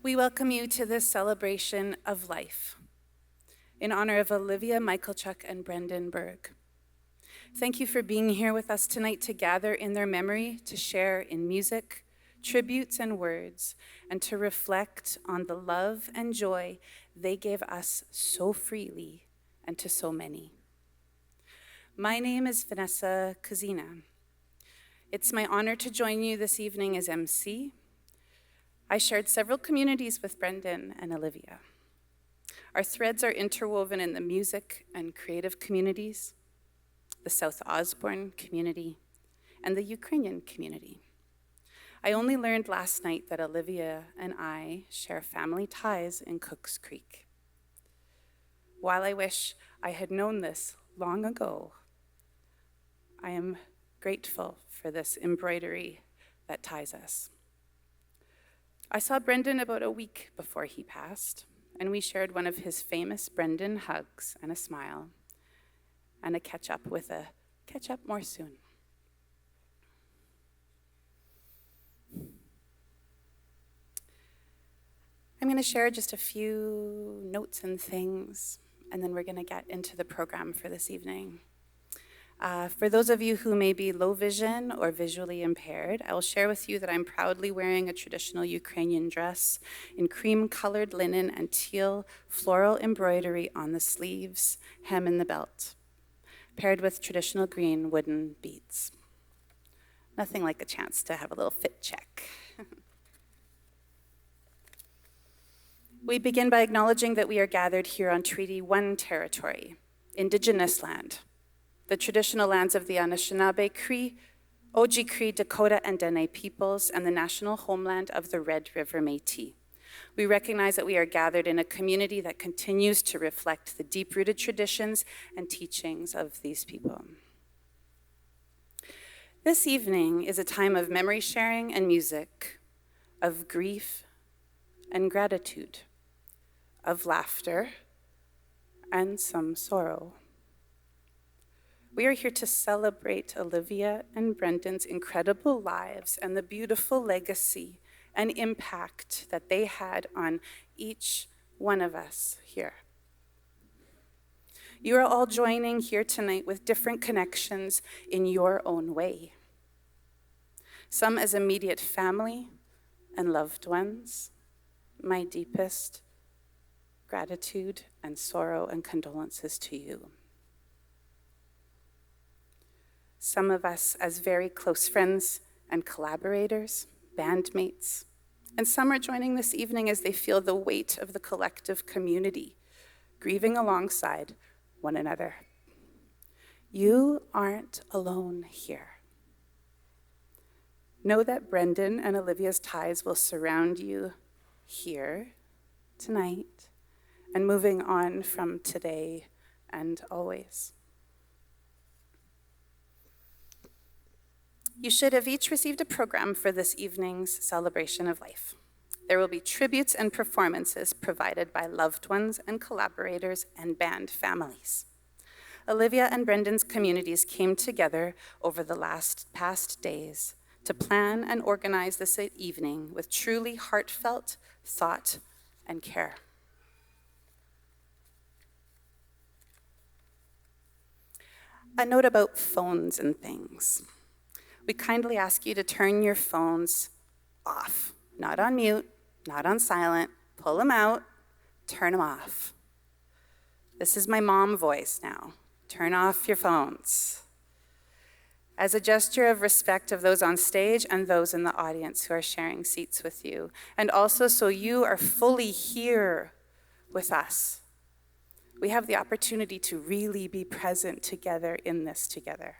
We welcome you to this celebration of life in honor of Olivia Michalchuk and Brendan Berg. Thank you for being here with us tonight to gather in their memory, to share in music, tributes, and words, and to reflect on the love and joy they gave us so freely and to so many. My name is Vanessa Kuzina. It's my honor to join you this evening as MC. I shared several communities with Brendan and Olivia. Our threads are interwoven in the music and creative communities, the South Osborne community, and the Ukrainian community. I only learned last night that Olivia and I share family ties in Cooks Creek. While I wish I had known this long ago, I am grateful for this embroidery that ties us. I saw Brendan about a week before he passed, and we shared one of his famous Brendan hugs and a smile, and a catch up more soon. I'm going to share just a few notes and things, and then we're going to get into the program for this evening. For those of you who may be low vision or visually impaired, I will share with you that I'm proudly wearing a traditional Ukrainian dress in cream-colored linen and teal floral embroidery on the sleeves, hem, and the belt, paired with traditional green wooden beads. Nothing like a chance to have a little fit check. We begin by acknowledging that we are gathered here on Treaty 1 territory, Indigenous land, the traditional lands of the Anishinaabe Cree, Oji-Cree, Dakota, and Dene peoples, and the national homeland of the Red River Métis. We recognize that we are gathered in a community that continues to reflect the deep-rooted traditions and teachings of these people. This evening is a time of memory sharing and music, of grief and gratitude, of laughter and some sorrow. We are here to celebrate Olivia and Brendan's incredible lives and the beautiful legacy and impact that they had on each one of us here. You are all joining here tonight with different connections in your own way. Some as immediate family and loved ones. My deepest gratitude and sorrow and condolences to you. Some of us as very close friends and collaborators, bandmates, and some are joining this evening as they feel the weight of the collective community, grieving alongside one another. You aren't alone here. Know that Brendan and Olivia's ties will surround you here tonight and moving on from today and always. You should have each received a program for this evening's celebration of life. There will be tributes and performances provided by loved ones and collaborators and band families. Olivia and Brendan's communities came together over the past days to plan and organize this evening with truly heartfelt thought and care. A note about phones and things. We kindly ask you to turn your phones off, not on mute, not on silent. Pull them out, turn them off. This is my mom voice now. Turn off your phones. As a gesture of respect of those on stage and those in the audience who are sharing seats with you, and also so you are fully here with us. We have the opportunity to really be present together in this together.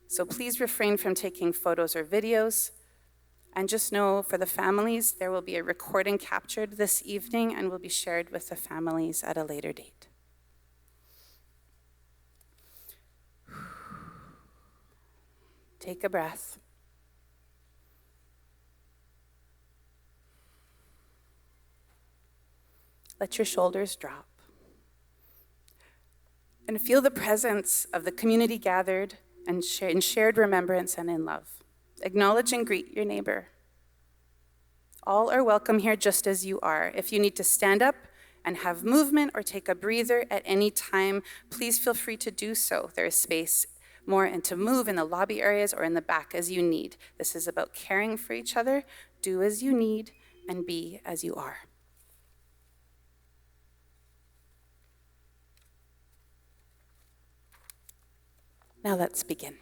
So please refrain from taking photos or videos, and just know for the families, there will be a recording captured this evening and will be shared with the families at a later date. Take a breath. Let your shoulders drop. And feel the presence of the community gathered and in shared remembrance and in love. Acknowledge and greet your neighbor. All are welcome here just as you are. If you need to stand up and have movement or take a breather at any time, please feel free to do so. There is space more and to move in the lobby areas or in the back as you need. This is about caring for each other. Do as you need and be as you are. Now let's begin.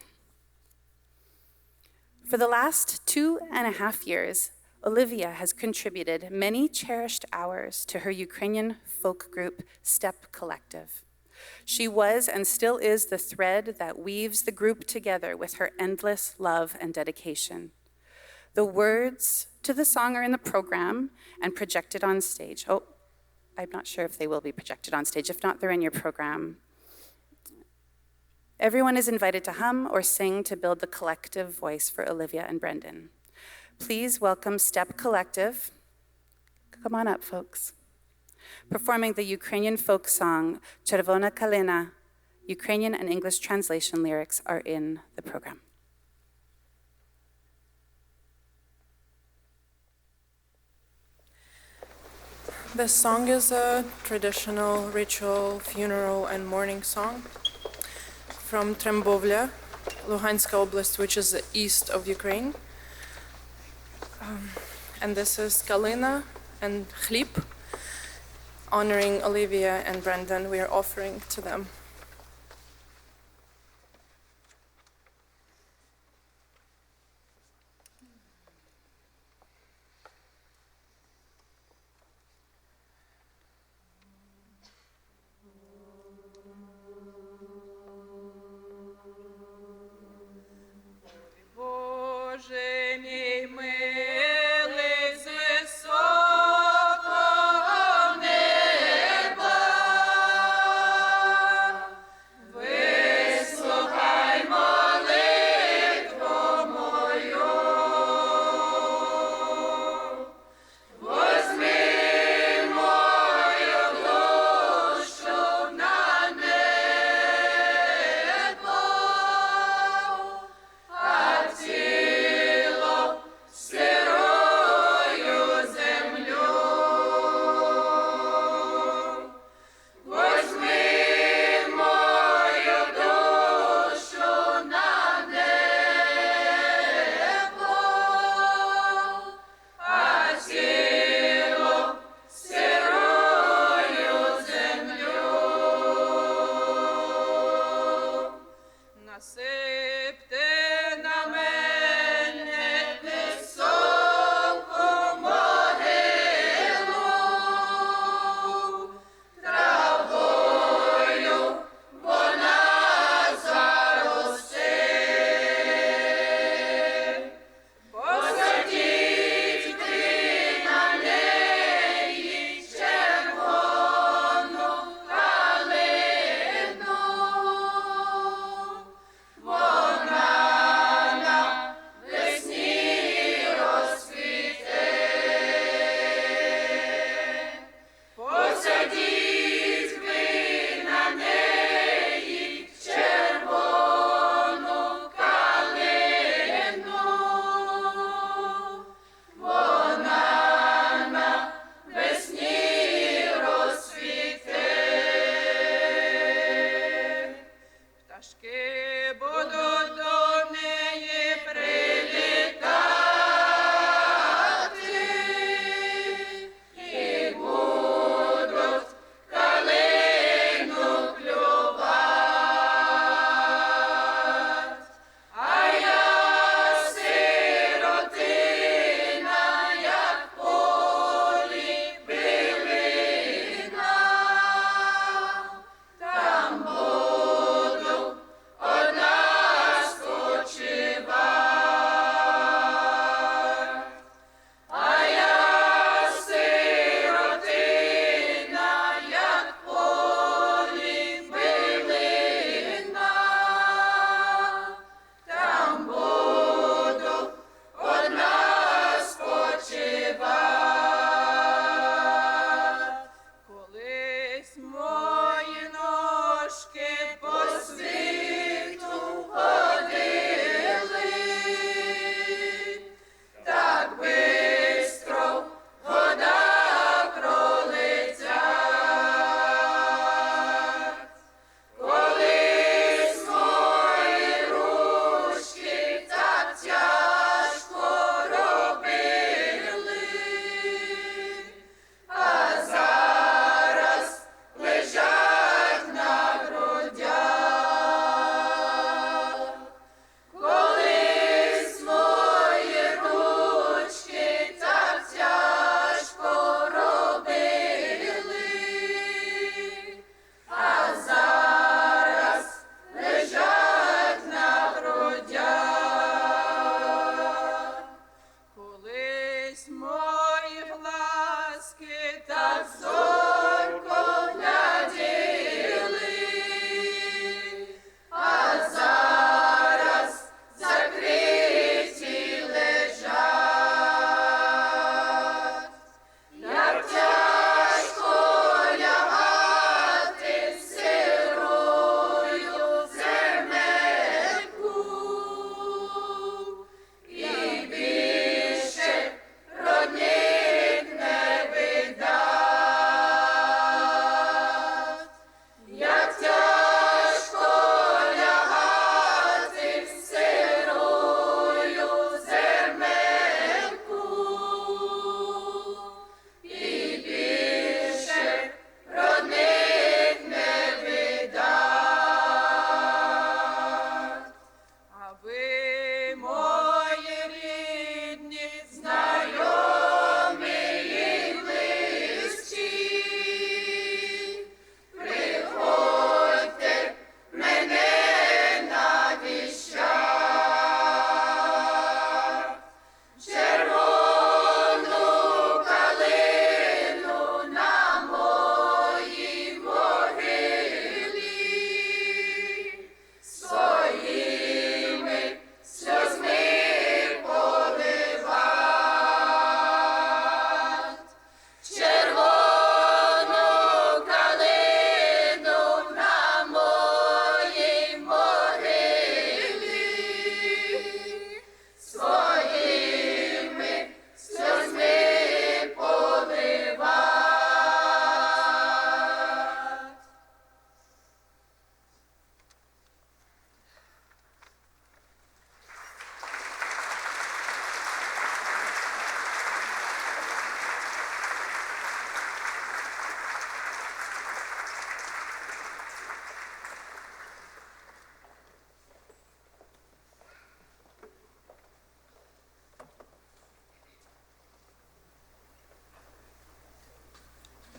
For the last 2.5 years, Olivia has contributed many cherished hours to her Ukrainian folk group, Step Collective. She was and still is the thread that weaves the group together with her endless love and dedication. The words to the song are in the program and projected on stage. Oh, I'm not sure if they will be projected on stage. If not, they're in your program. Everyone is invited to hum or sing to build the collective voice for Olivia and Brendan. Please welcome Step Collective. Come on up, folks. Performing the Ukrainian folk song, Czerwona Kalina. Ukrainian and English translation lyrics are in the program. This song is a traditional ritual funeral and mourning song from Trembovля, Luhanska Oblast, which is the east of Ukraine. And this is Kalina and Chlib, honoring Olivia and Brendan. We are offering to them.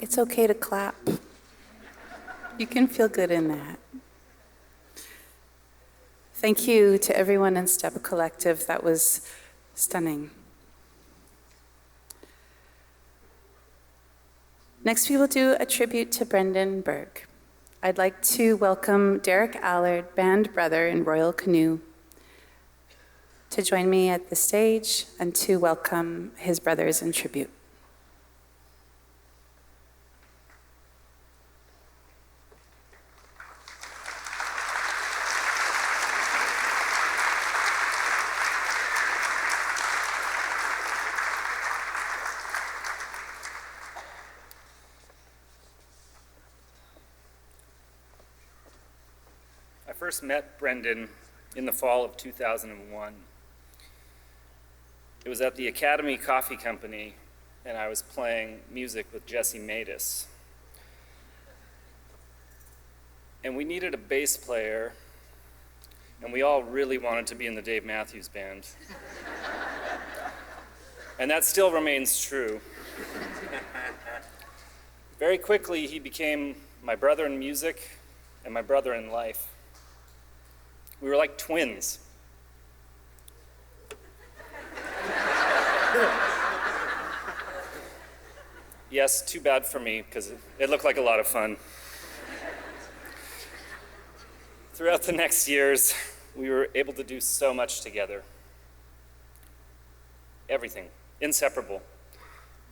It's okay to clap. You can feel good in that. Thank you to everyone in Step Collective. That was stunning. Next, we will do a tribute to Brendan Berg. I'd like to welcome Derek Allard, band brother in Royal Canoe, to join me at the stage and to welcome his brothers in tribute. I first met Brendan in the fall of 2001. It was at the Academy Coffee Company, and I was playing music with Jesse Matus. And we needed a bass player, and we all really wanted to be in the Dave Matthews Band. And that still remains true. Very quickly, he became my brother in music and my brother in life. We were like twins. Yes, too bad for me, because it looked like a lot of fun. Throughout the next years, we were able to do so much together. Everything, inseparable.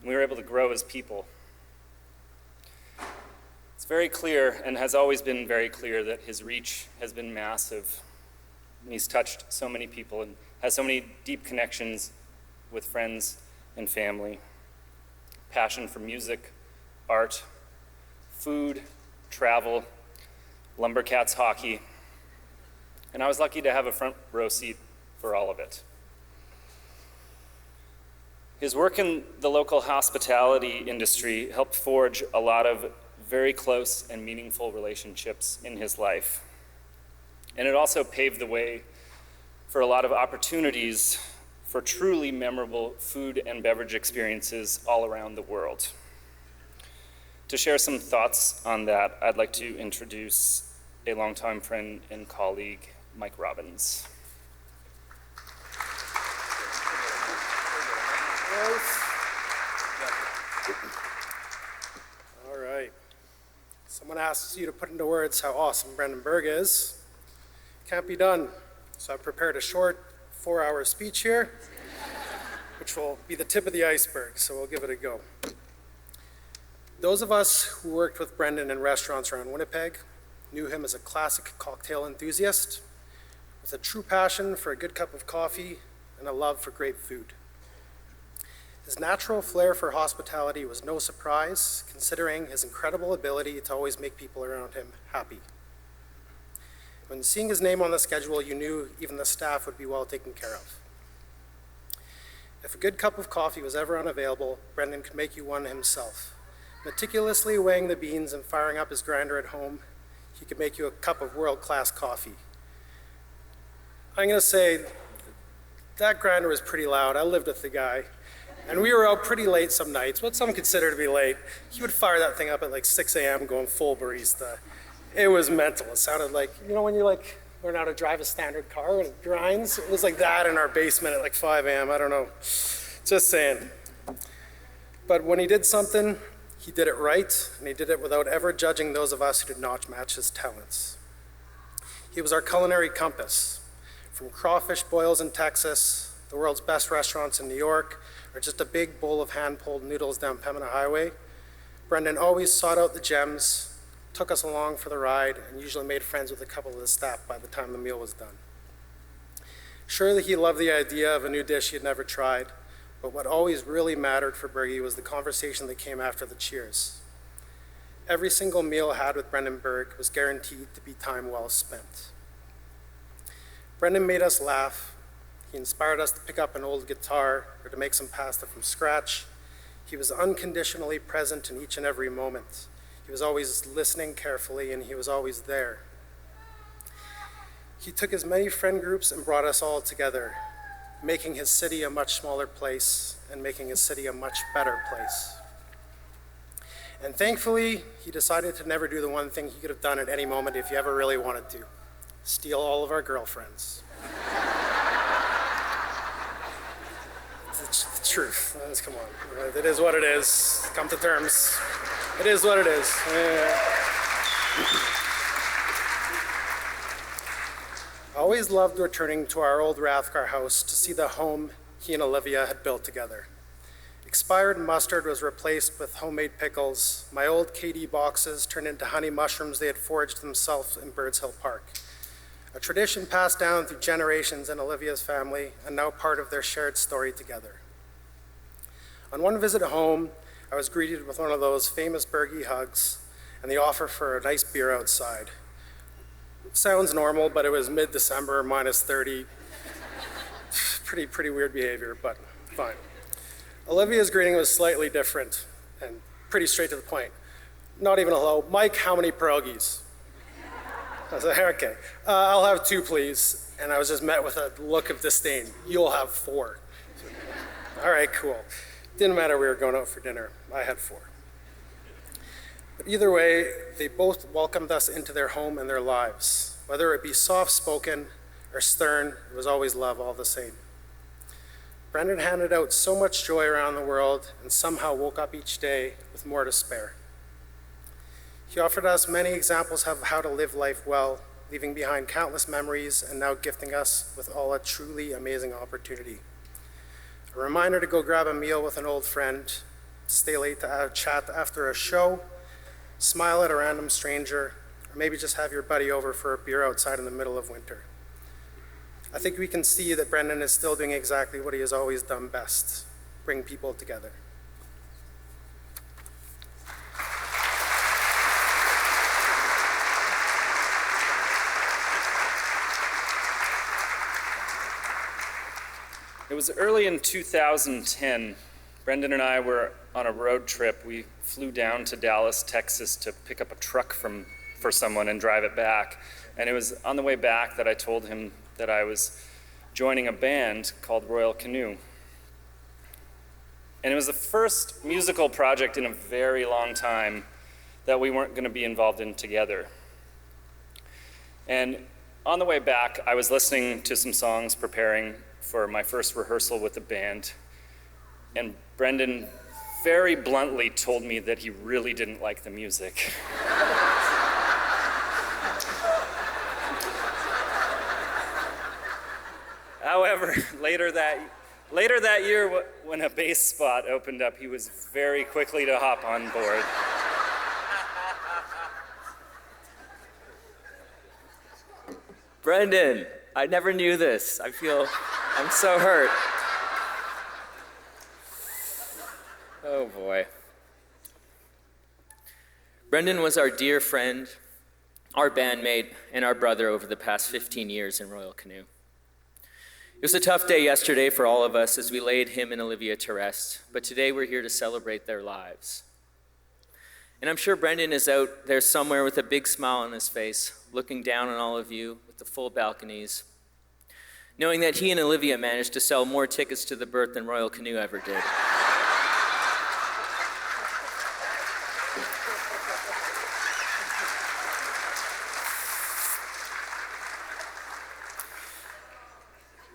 We were able to grow as people. It's very clear, and has always been very clear, that his reach has been massive. And he's touched so many people and has so many deep connections with friends and family. Passion for music, art, food, travel, Lumbercats hockey. And I was lucky to have a front row seat for all of it. His work in the local hospitality industry helped forge a lot of very close and meaningful relationships in his life. And it also paved the way for a lot of opportunities for truly memorable food and beverage experiences all around the world. To share some thoughts on that, I'd like to introduce a longtime friend and colleague, Mike Robbins. Someone asks you to put into words how awesome Brendan Berg is. Can't be done. So I've prepared a short 4-hour speech here, which will be the tip of the iceberg, so we'll give it a go. Those of us who worked with Brendan in restaurants around Winnipeg knew him as a classic cocktail enthusiast with a true passion for a good cup of coffee and a love for great food. His natural flair for hospitality was no surprise, considering his incredible ability to always make people around him happy. When seeing his name on the schedule, you knew even the staff would be well taken care of. If a good cup of coffee was ever unavailable, Brendan could make you one himself. Meticulously weighing the beans and firing up his grinder at home, he could make you a cup of world-class coffee. I'm gonna say, that grinder was pretty loud. I lived with the guy. And we were out pretty late some nights, what some consider to be late. He would fire that thing up at like 6 a.m. going full barista. It was mental. It sounded like, you know when you like learn how to drive a standard car and it grinds? It was like that in our basement at like 5 a.m. I don't know. Just saying. But when he did something, he did it right, and he did it without ever judging those of us who did not match his talents. He was our culinary compass. From crawfish boils in Texas, the world's best restaurants in New York, or just a big bowl of hand-pulled noodles down Pembina Highway, Brendan always sought out the gems, took us along for the ride, and usually made friends with a couple of the staff by the time the meal was done. Surely he loved the idea of a new dish he had never tried, but what always really mattered for Bergie was the conversation that came after the cheers. Every single meal had with Brendan Berg was guaranteed to be time well spent. Brendan made us laugh. He inspired us to pick up an old guitar or to make some pasta from scratch. He was unconditionally present in each and every moment. He was always listening carefully, and he was always there. He took his many friend groups and brought us all together, making his city a much smaller place and making his city a much better place. And thankfully, he decided to never do the one thing he could have done at any moment if he ever really wanted to: steal all of our girlfriends. It's the truth. Come on. It is what it is. Come to terms. It is what it is. I always loved returning to our old Rathgar house to see the home he and Olivia had built together. Expired mustard was replaced with homemade pickles. My old KD boxes turned into honey mushrooms they had foraged themselves in Birds Hill Park. A tradition passed down through generations in Olivia's family and now part of their shared story together. On one visit home, I was greeted with one of those famous Bergie hugs and the offer for a nice beer outside. It sounds normal, but it was mid-December, minus 30. Pretty weird behavior, but fine. Olivia's greeting was slightly different and pretty straight to the point. Not even hello. Mike, how many pierogies? I was like, okay, I'll have 2, please. And I was just met with a look of disdain. You'll have 4. All right, cool. Didn't matter, we were going out for dinner. I had 4. But either way, they both welcomed us into their home and their lives. Whether it be soft-spoken or stern, it was always love all the same. Brendan handed out so much joy around the world and somehow woke up each day with more to spare. He offered us many examples of how to live life well, leaving behind countless memories and now gifting us with all a truly amazing opportunity. A reminder to go grab a meal with an old friend, to stay late to chat after a show, smile at a random stranger, or maybe just have your buddy over for a beer outside in the middle of winter. I think we can see that Brendan is still doing exactly what he has always done best: bring people together. It was early in 2010. Brendan and I were on a road trip. We flew down to Dallas, Texas to pick up a truck for someone and drive it back. And it was on the way back that I told him that I was joining a band called Royal Canoe. And it was the first musical project in a very long time that we weren't going to be involved in together. And on the way back, I was listening to some songs, preparing for my first rehearsal with the band, and Brendan very bluntly told me that he really didn't like the music. However, later that year, when a bass spot opened up, he was very quickly to hop on board. Brendan, I never knew this. I'm so hurt. Oh boy. Brendan was our dear friend, our bandmate, and our brother over the past 15 years in Royal Canoe. It was a tough day yesterday for all of us as we laid him and Olivia to rest, but today we're here to celebrate their lives. And I'm sure Brendan is out there somewhere with a big smile on his face, looking down on all of you with the full balconies, knowing that he and Olivia managed to sell more tickets to the birth than Royal Canoe ever did.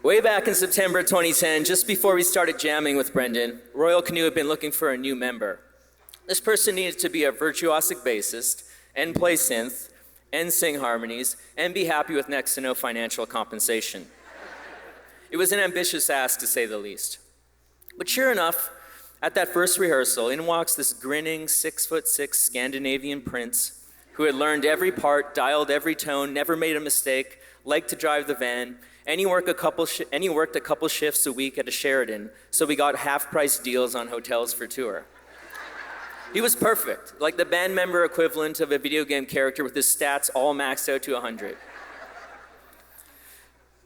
Way back in September 2010, just before we started jamming with Brendan, Royal Canoe had been looking for a new member. This person needed to be a virtuosic bassist, and play synth, and sing harmonies, and be happy with next to no financial compensation. It was an ambitious ask, to say the least. But sure enough, at that first rehearsal, in walks this grinning 6'6" Scandinavian prince who had learned every part, dialed every tone, never made a mistake, liked to drive the van, and he worked a couple shifts a week at a Sheraton, so we got half-price deals on hotels for tour. He was perfect, like the band member equivalent of a video game character with his stats all maxed out to 100.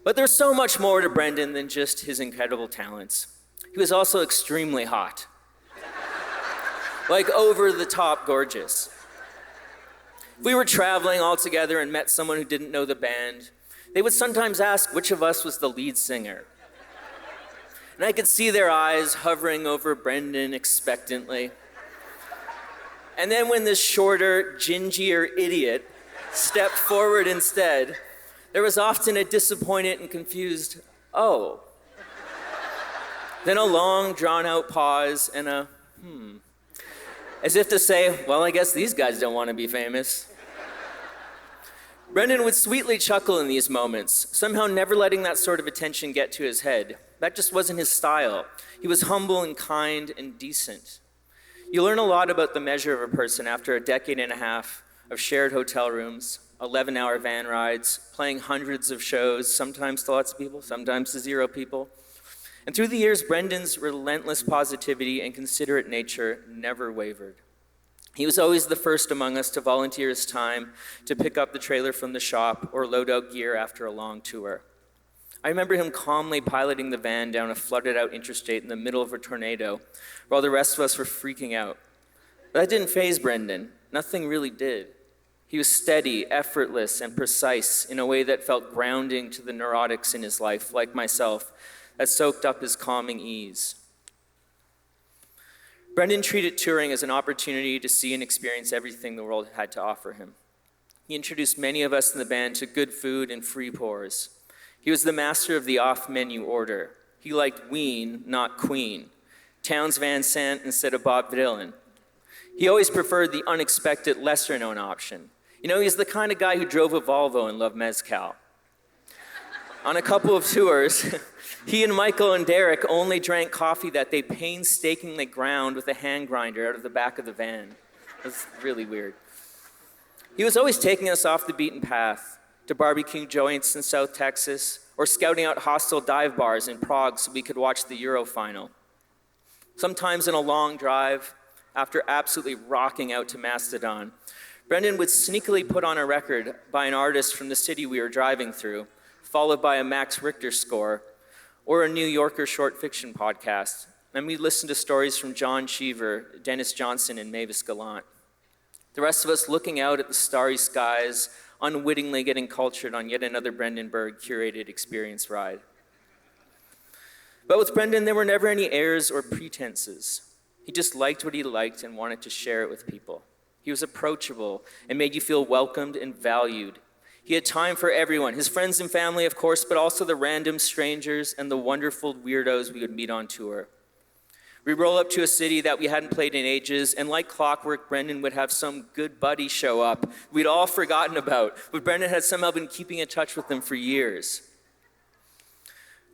But there's so much more to Brendan than just his incredible talents. He was also extremely hot. Like over-the-top gorgeous. If we were traveling all together and met someone who didn't know the band, they would sometimes ask which of us was the lead singer. And I could see their eyes hovering over Brendan expectantly. And then when this shorter, gingier idiot stepped forward instead, there was often a disappointed and confused, "Oh." Then a long, drawn-out pause and a, as if to say, well, I guess these guys don't want to be famous. Brendan would sweetly chuckle in these moments, somehow never letting that sort of attention get to his head. That just wasn't his style. He was humble and kind and decent. You learn a lot about the measure of a person after a decade and a half of shared hotel rooms, 11-hour van rides, playing hundreds of shows, sometimes to lots of people, sometimes to 0 people. And through the years, Brendan's relentless positivity and considerate nature never wavered. He was always the first among us to volunteer his time to pick up the trailer from the shop or load out gear after a long tour. I remember him calmly piloting the van down a flooded-out interstate in the middle of a tornado while the rest of us were freaking out. But that didn't faze Brendan. Nothing really did. He was steady, effortless, and precise in a way that felt grounding to the neurotics in his life, like myself, that soaked up his calming ease. Brendan treated touring as an opportunity to see and experience everything the world had to offer him. He introduced many of us in the band to good food and free pours. He was the master of the off-menu order. He liked Ween, not Queen. Townes Van Sant instead of Bob Dylan. He always preferred the unexpected, lesser-known option. You know, he's the kind of guy who drove a Volvo and loved mezcal. On a couple of tours, he and Michael and Derek only drank coffee that they painstakingly ground with a hand grinder out of the back of the van. It was really weird. He was always taking us off the beaten path, to barbecue joints in South Texas, or scouting out hostile dive bars in Prague so we could watch the Euro final. Sometimes in a long drive, after absolutely rocking out to Mastodon, Brendan would sneakily put on a record by an artist from the city we were driving through, followed by a Max Richter score, or a New Yorker short fiction podcast. And we'd listen to stories from John Cheever, Dennis Johnson, and Mavis Gallant. The rest of us looking out at the starry skies, unwittingly getting cultured on yet another Brendan Berg curated experience ride. But with Brendan, there were never any airs or pretenses. He just liked what he liked and wanted to share it with people. He was approachable and made you feel welcomed and valued. He had time for everyone, his friends and family, of course, but also the random strangers and the wonderful weirdos we would meet on tour. We'd roll up to a city that we hadn't played in ages, and like clockwork, Brendan would have some good buddy show up we'd all forgotten about, but Brendan had somehow been keeping in touch with them for years.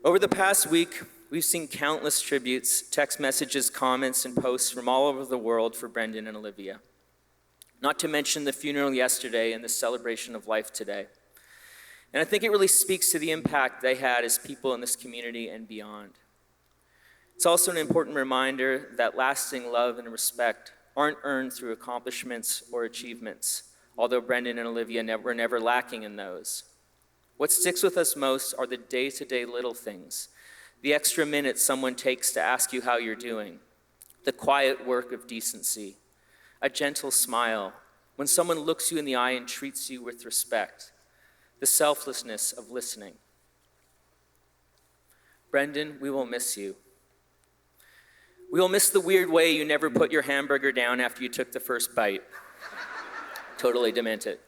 Over the past week, we've seen countless tributes, text messages, comments, and posts from all over the world for Brendan and Olivia. Not to mention the funeral yesterday and the celebration of life today. And I think it really speaks to the impact they had as people in this community and beyond. It's also an important reminder that lasting love and respect aren't earned through accomplishments or achievements, although Brendan and Olivia were never lacking in those. What sticks with us most are the day-to-day little things, the extra minutes someone takes to ask you how you're doing, the quiet work of decency, a gentle smile, when someone looks you in the eye and treats you with respect, the selflessness of listening. Brendan, we will miss you. We will miss the weird way you never put your hamburger down after you took the first bite. Totally demented.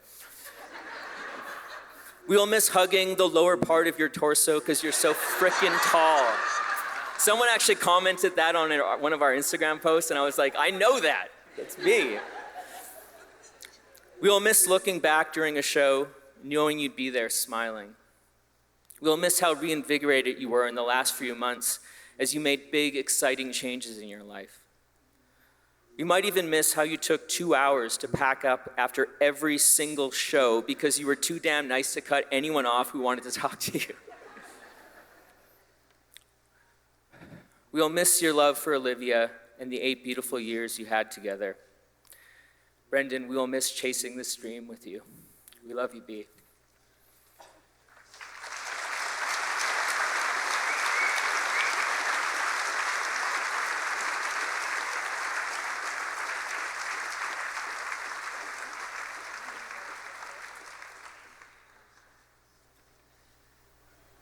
We will miss hugging the lower part of your torso because you're so frickin' tall. Someone actually commented that on one of our Instagram posts, and I was like, I know that. That's me. We will miss looking back during a show, knowing you'd be there smiling. We will miss how reinvigorated you were in the last few months as you made big, exciting changes in your life. We might even miss how you took 2 hours to pack up after every single show because you were too damn nice to cut anyone off who wanted to talk to you. We will miss your love for Olivia and the 8 beautiful years you had together. Brendan, we will miss chasing this dream with you. We love you, B.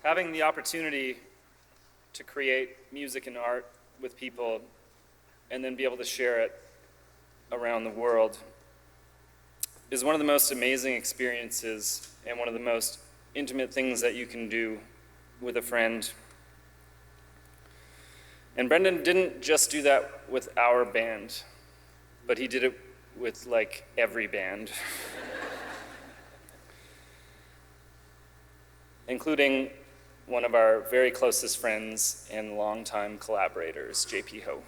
Having the opportunity to create music and art with people and then be able to share it around the world is one of the most amazing experiences and one of the most intimate things that you can do with a friend. And Brendan didn't just do that with our band, but he did it with like every band, including one of our very closest friends and longtime collaborators, JP Ho.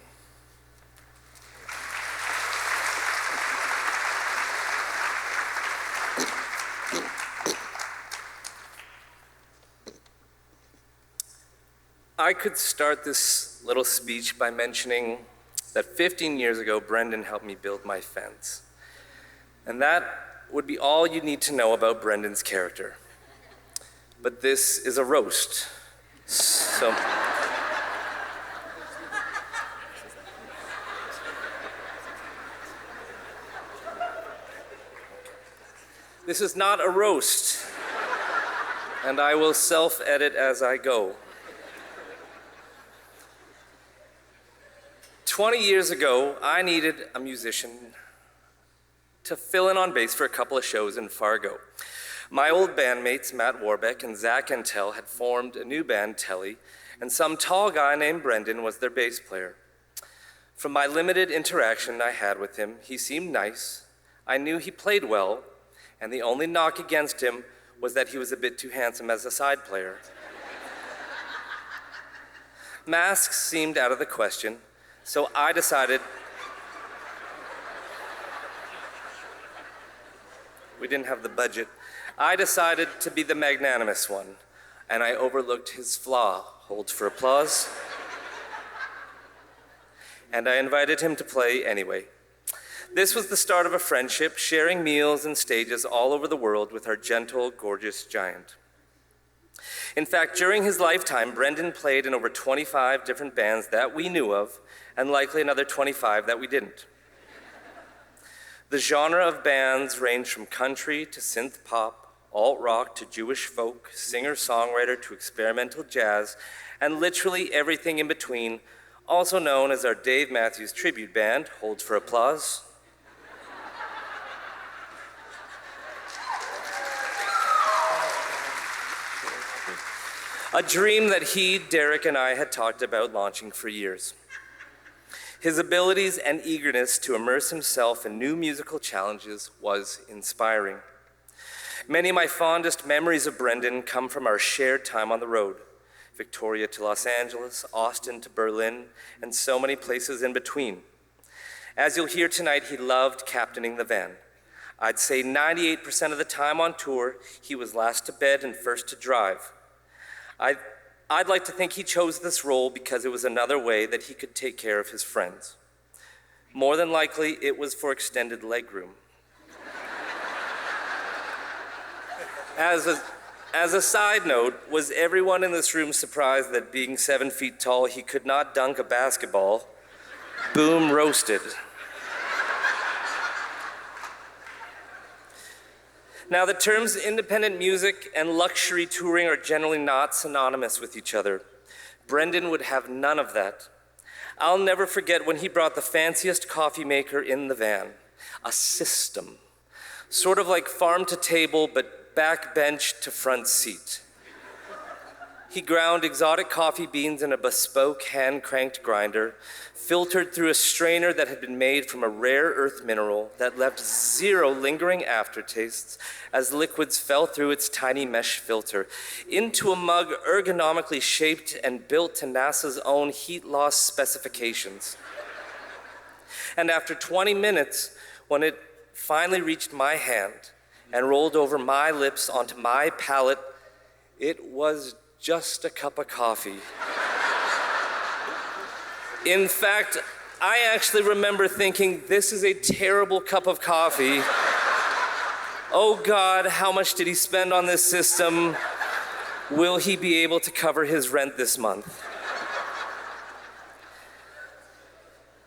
I could start this little speech by mentioning that 15 years ago, Brendan helped me build my fence. And that would be all you need to know about Brendan's character. But this is a roast. So this is not a roast, and I will self-edit as I go. 20 years ago, I needed a musician to fill in on bass for a couple of shows in Fargo. My old bandmates, Matt Warbeck and Zach Antel, had formed a new band, Telly, and some tall guy named Brendan was their bass player. From my limited interaction I had with him, he seemed nice, I knew he played well, and the only knock against him was that he was a bit too handsome as a side player. Masks seemed out of the question, so I decided we didn't have the budget. I decided to be the magnanimous one, and I overlooked his flaw. Hold for applause. And I invited him to play anyway. This was the start of a friendship, sharing meals and stages all over the world with our gentle, gorgeous giant. In fact, during his lifetime, Brendan played in over 25 different bands that we knew of, and likely another 25 that we didn't. The genre of bands ranged from country to synth pop, alt-rock to Jewish folk, singer-songwriter to experimental jazz, and literally everything in between, also known as our Dave Matthews tribute band, hold for applause. A dream that he, Derek, and I had talked about launching for years. His abilities and eagerness to immerse himself in new musical challenges was inspiring. Many of my fondest memories of Brendan come from our shared time on the road. Victoria to Los Angeles, Austin to Berlin, and so many places in between. As you'll hear tonight, he loved captaining the van. I'd say 98% of the time on tour, he was last to bed and first to drive. I'd like to think he chose this role because it was another way that he could take care of his friends. More than likely, it was for extended legroom. As a side note, was everyone in this room surprised that being 7 feet tall, he could not dunk a basketball? Boom, roasted. Now, the terms independent music and luxury touring are generally not synonymous with each other. Brendan would have none of that. I'll never forget when he brought the fanciest coffee maker in the van, a system, sort of like farm to table, but back bench to front seat. He ground exotic coffee beans in a bespoke hand-cranked grinder, filtered through a strainer that had been made from a rare earth mineral that left zero lingering aftertastes as liquids fell through its tiny mesh filter, into a mug ergonomically shaped and built to NASA's own heat loss specifications. And after 20 minutes, when it finally reached my hand and rolled over my lips onto my palate, it was just a cup of coffee. In fact, I actually remember thinking, this is a terrible cup of coffee. Oh God, how much did he spend on this system? Will he be able to cover his rent this month?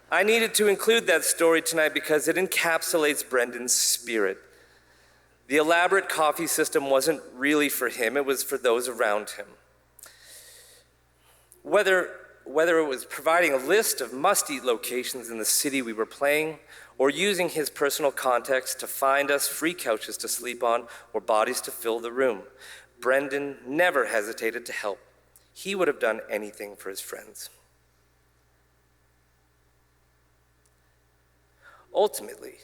I needed to include that story tonight because it encapsulates Brendan's spirit. The elaborate coffee system wasn't really for him, it was for those around him. Whether it was providing a list of must-eat locations in the city we were playing, or using his personal contacts to find us free couches to sleep on or bodies to fill the room, Brendan never hesitated to help. He would have done anything for his friends. Ultimately,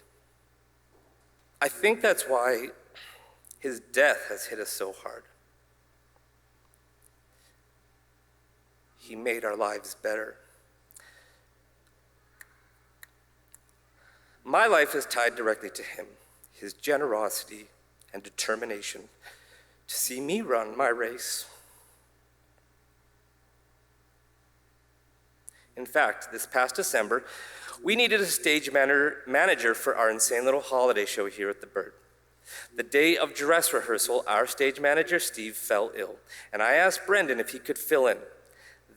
I think that's why his death has hit us so hard. He made our lives better. My life is tied directly to him, his generosity and determination to see me run my race. In fact, this past December, we needed a stage manager for our insane little holiday show here at the Bird. The day of dress rehearsal, our stage manager, Steve, fell ill, and I asked Brendan if he could fill in.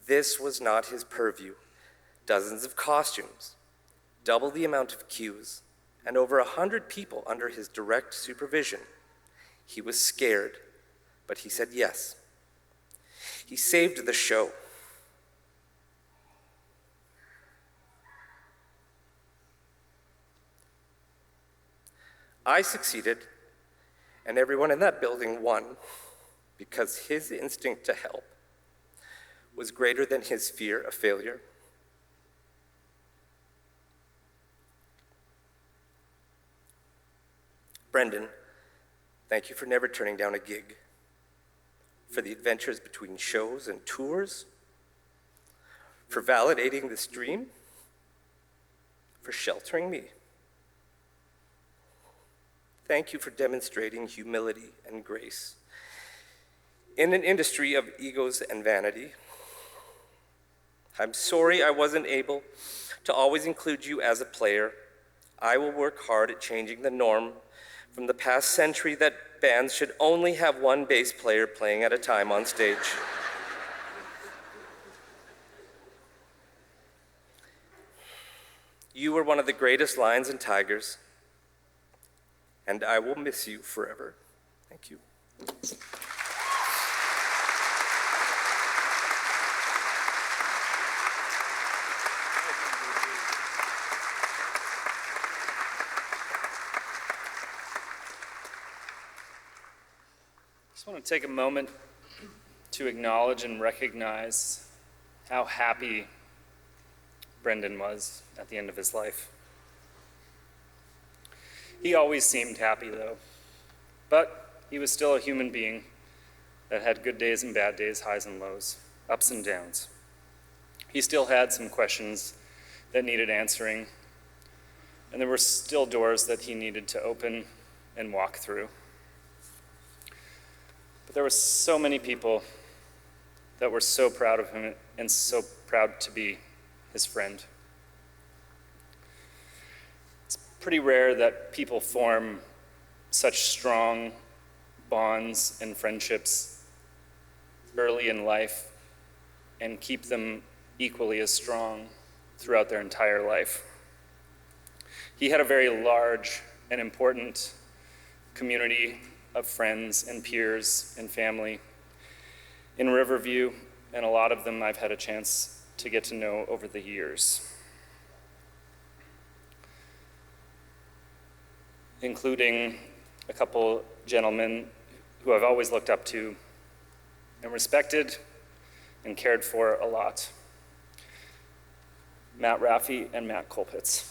This was not his purview. Dozens of costumes, double the amount of cues, and over 100 people under his direct supervision. He was scared, but he said yes. He saved the show. I succeeded, and everyone in that building won because his instinct to help was greater than his fear of failure. Brendan, thank you for never turning down a gig, for the adventures between shows and tours, for validating this dream, for sheltering me. Thank you for demonstrating humility and grace. In an industry of egos and vanity, I'm sorry I wasn't able to always include you as a player. I will work hard at changing the norm from the past century that bands should only have one bass player playing at a time on stage. You were one of the greatest lions and tigers, and I will miss you forever. Thank you. I just want to take a moment to acknowledge and recognize how happy Brendan was at the end of his life. He always seemed happy, though, but he was still a human being that had good days and bad days, highs and lows, ups and downs. He still had some questions that needed answering, and there were still doors that he needed to open and walk through. But there were so many people that were so proud of him and so proud to be his friend. It's pretty rare that people form such strong bonds and friendships early in life and keep them equally as strong throughout their entire life. He had a very large and important community of friends and peers and family in Riverview, and a lot of them I've had a chance to get to know over the years, including a couple gentlemen who I've always looked up to and respected and cared for a lot. Matt Raffi and Matt Colpitz.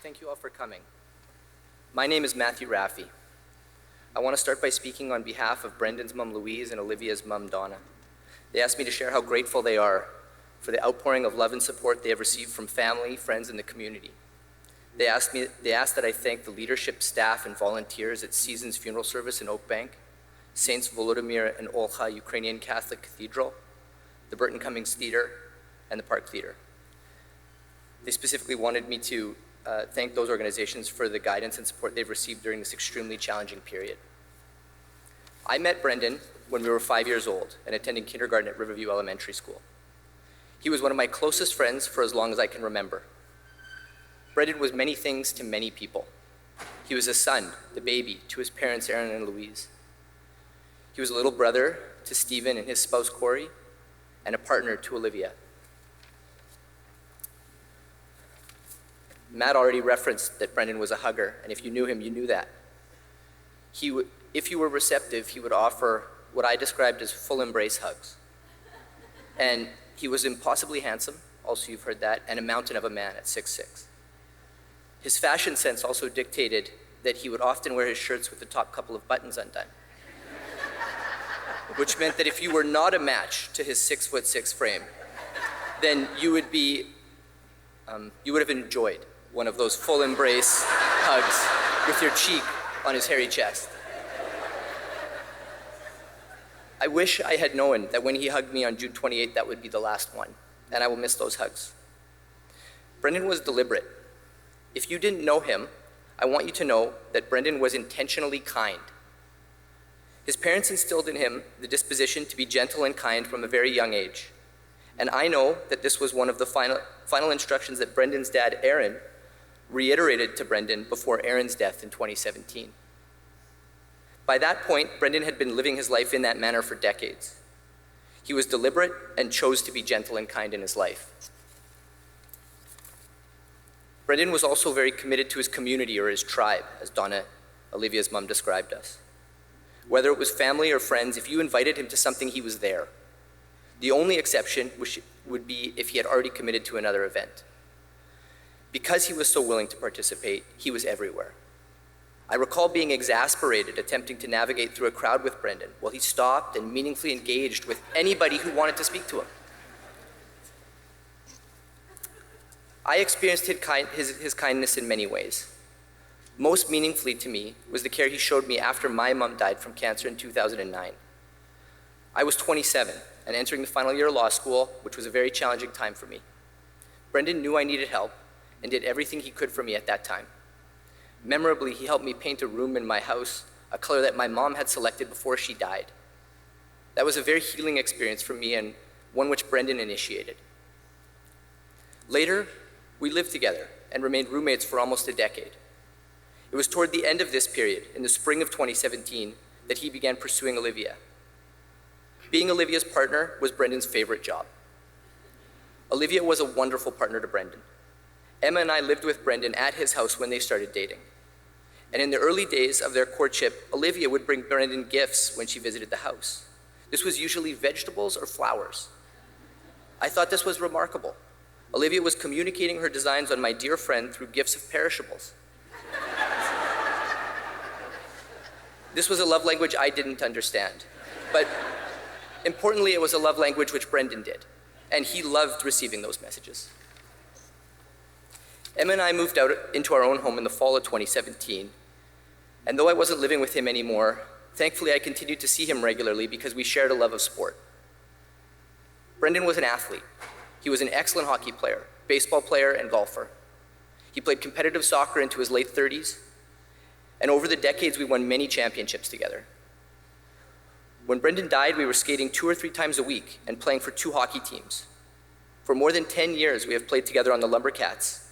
Thank you all for coming. My name is Matthew Raffi. I want to start by speaking on behalf of Brendan's mom Louise and Olivia's mom Donna. They asked me to share how grateful they are for the outpouring of love and support they have received from family, friends, and the community. They asked that I thank the leadership, staff, and volunteers at Season's Funeral Service in Oakbank, Saints Volodymyr and Olcha Ukrainian Catholic Cathedral, the Burton Cummings Theater, and the Park Theater. They specifically wanted me to thank those organizations for the guidance and support they've received during this extremely challenging period. I met Brendan when we were 5 years old and attending kindergarten at Riverview Elementary School. He was one of my closest friends for as long as I can remember. Brendan was many things to many people. He was a son, the baby, to his parents, Aaron and Louise. He was a little brother to Stephen and his spouse, Corey, and a partner to Olivia. Matt already referenced that Brendan was a hugger, and if you knew him, you knew that. If you were receptive, he would offer what I described as full embrace hugs. And he was impossibly handsome, also you've heard that, and a mountain of a man at 6'6". His fashion sense also dictated that he would often wear his shirts with the top couple of buttons undone, which meant that if you were not a match to his 6'6" frame, then you would have enjoyed one of those full embrace hugs with your cheek on his hairy chest. I wish I had known that when he hugged me on June 28th, that would be the last one, and I will miss those hugs. Brendan was deliberate. If you didn't know him, I want you to know that Brendan was intentionally kind. His parents instilled in him the disposition to be gentle and kind from a very young age. And I know that this was one of the final instructions that Brendan's dad, Aaron, reiterated to Brendan before Aaron's death in 2017. By that point, Brendan had been living his life in that manner for decades. He was deliberate and chose to be gentle and kind in his life. Brendan was also very committed to his community or his tribe, as Donna, Olivia's mom, described us. Whether it was family or friends, if you invited him to something, he was there. The only exception would be if he had already committed to another event. Because he was so willing to participate, he was everywhere. I recall being exasperated attempting to navigate through a crowd with Brendan while he stopped and meaningfully engaged with anybody who wanted to speak to him. I experienced his kindness in many ways. Most meaningfully to me was the care he showed me after my mom died from cancer in 2009. I was 27 and entering the final year of law school, which was a very challenging time for me. Brendan knew I needed help and did everything he could for me at that time. Memorably, he helped me paint a room in my house, a color that my mom had selected before she died. That was a very healing experience for me and one which Brendan initiated. Later, we lived together and remained roommates for almost a decade. It was toward the end of this period, in the spring of 2017, that he began pursuing Olivia. Being Olivia's partner was Brendan's favorite job. Olivia was a wonderful partner to Brendan. Emma and I lived with Brendan at his house when they started dating. And in the early days of their courtship, Olivia would bring Brendan gifts when she visited the house. This was usually vegetables or flowers. I thought this was remarkable. Olivia was communicating her designs on my dear friend through gifts of perishables. This was a love language I didn't understand. But importantly, it was a love language which Brendan did. And he loved receiving those messages. Emma and I moved out into our own home in the fall of 2017. And though I wasn't living with him anymore, thankfully I continued to see him regularly because we shared a love of sport. Brendan was an athlete. He was an excellent hockey player, baseball player, and golfer. He played competitive soccer into his late 30s, and over the decades we won many championships together. When Brendan died, we were skating 2 or 3 times a week and playing for 2 hockey teams. For more than 10 years, we have played together on the Lumbercats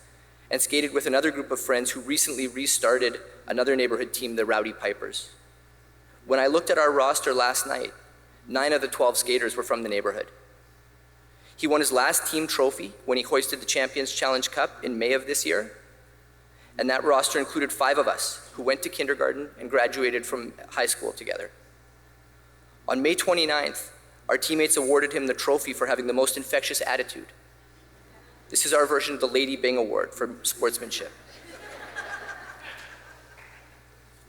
and skated with another group of friends who recently restarted another neighborhood team, the Rowdy Pipers. When I looked at our roster last night, 9 of the 12 skaters were from the neighborhood. He won his last team trophy when he hoisted the Champions Challenge Cup in May of this year, and that roster included 5 of us who went to kindergarten and graduated from high school together. On May 29th, our teammates awarded him the trophy for having the most infectious attitude. This is our version of the Lady Bing Award for sportsmanship.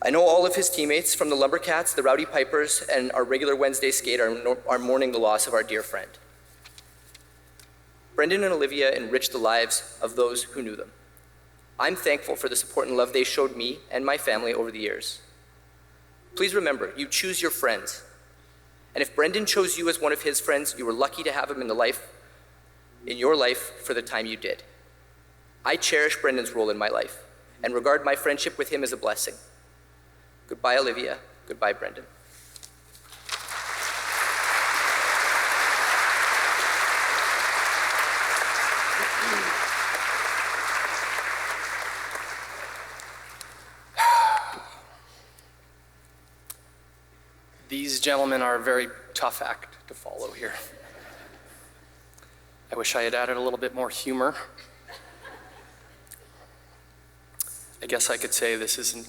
I know all of his teammates from the Lumbercats, the Rowdy Pipers, and our regular Wednesday skate are mourning the loss of our dear friend. Brendan and Olivia enriched the lives of those who knew them. I'm thankful for the support and love they showed me and my family over the years. Please remember, you choose your friends. And if Brendan chose you as one of his friends, you were lucky to have him in your life for the time you did. I cherish Brendan's role in my life and regard my friendship with him as a blessing. Goodbye, Olivia. Goodbye, Brendan. These gentlemen are a very tough act to follow here. I wish I had added a little bit more humor. I guess I could say this isn't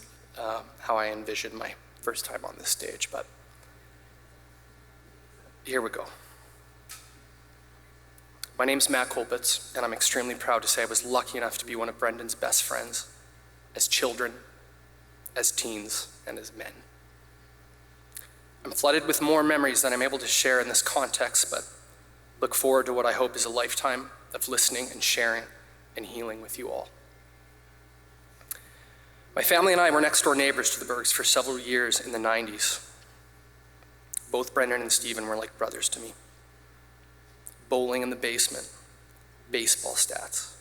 how I envisioned my first time on this stage, but here we go. My name's Matt Kolpitz, and I'm extremely proud to say I was lucky enough to be one of Brendan's best friends as children, as teens, and as men. I'm flooded with more memories than I'm able to share in this context, but look forward to what I hope is a lifetime of listening and sharing and healing with you all. My family and I were next door neighbors to the Bergs for several years in the 90s. Both Brendan and Stephen were like brothers to me. Bowling in the basement, baseball stats,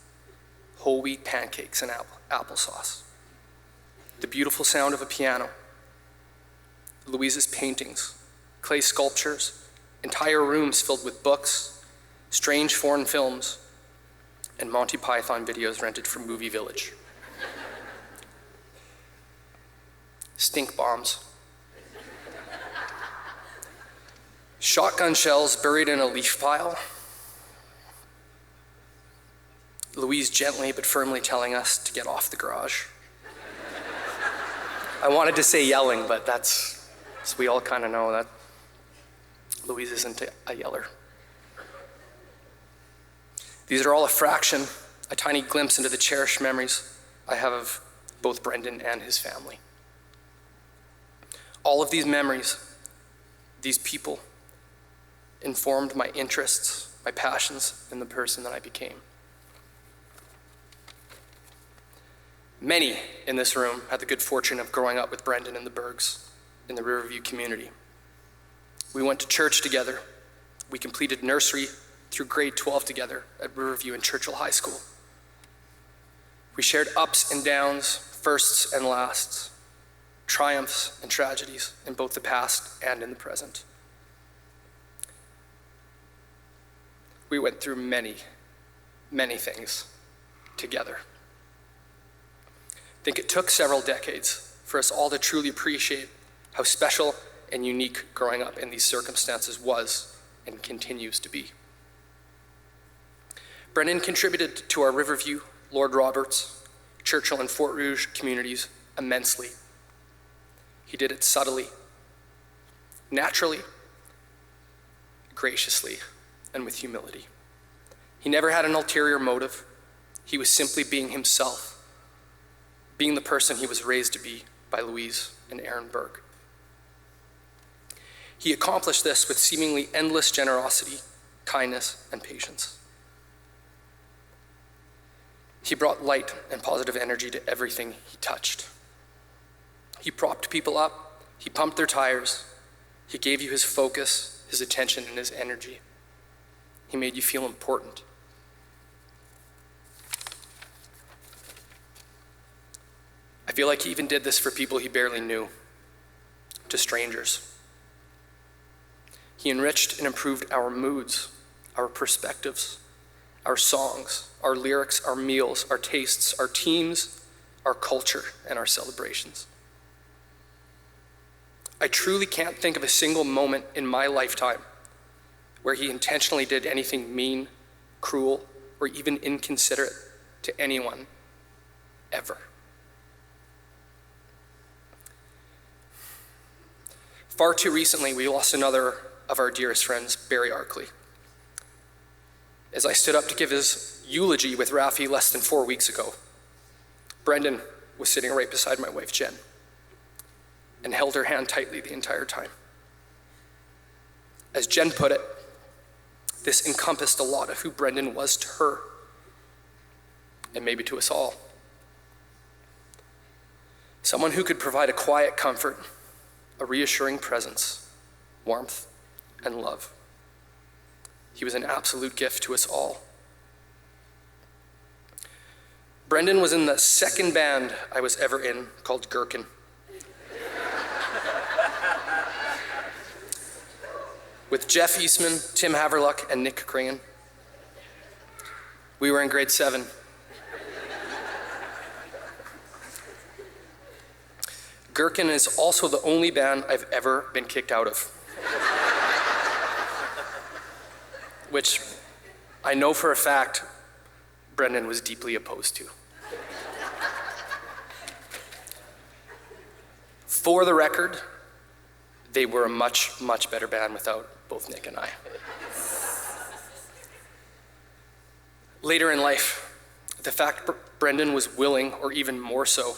whole wheat pancakes and applesauce, the beautiful sound of a piano, Louise's paintings, clay sculptures, entire rooms filled with books, strange foreign films, and Monty Python videos rented from Movie Village. Stink bombs. Shotgun shells buried in a leaf pile. Louise gently but firmly telling us to get off the garage. I wanted to say yelling, but that's, as we all kind of know, that Louise isn't a yeller. These are all a fraction, a tiny glimpse into the cherished memories I have of both Brendan and his family. All of these memories, these people, informed my interests, my passions, and the person that I became. Many in this room had the good fortune of growing up with Brendan and the Bergs in the Riverview community. We went to church together. We completed nursery through grade 12 together at Riverview and Churchill High School. We shared ups and downs, firsts and lasts, triumphs and tragedies in both the past and in the present. We went through many, many things together. I think it took several decades for us all to truly appreciate how special and unique growing up in these circumstances was and continues to be. Brendan contributed to our Riverview, Lord Roberts, Churchill, and Fort Rouge communities immensely. He did it subtly, naturally, graciously, and with humility. He never had an ulterior motive. He was simply being himself, being the person he was raised to be by Louise and Aaron Berg. He accomplished this with seemingly endless generosity, kindness, and patience. He brought light and positive energy to everything he touched. He propped people up, he pumped their tires, he gave you his focus, his attention, and his energy. He made you feel important. I feel like he even did this for people he barely knew, to strangers. He enriched and improved our moods, our perspectives, our songs, our lyrics, our meals, our tastes, our teams, our culture, and our celebrations. I truly can't think of a single moment in my lifetime where he intentionally did anything mean, cruel, or even inconsiderate to anyone, ever. Far too recently, we lost another of our dearest friends, Barry Arkley. As I stood up to give his eulogy with Rafi less than 4 weeks ago, Brendan was sitting right beside my wife, Jen, and held her hand tightly the entire time. As Jen put it, this encompassed a lot of who Brendan was to her, and maybe to us all. Someone who could provide a quiet comfort, a reassuring presence, warmth, and love. He was an absolute gift to us all. Brendan was in the second band I was ever in, called Gherkin. With Jeff Eastman, Tim Haverluck, and Nick Kringen. We were in grade 7. Gherkin is also the only band I've ever been kicked out of. Which I know for a fact Brendan was deeply opposed to. For the record, they were a much, much better band without both Nick and I. Later in life, the fact Brendan was willing, or even more so,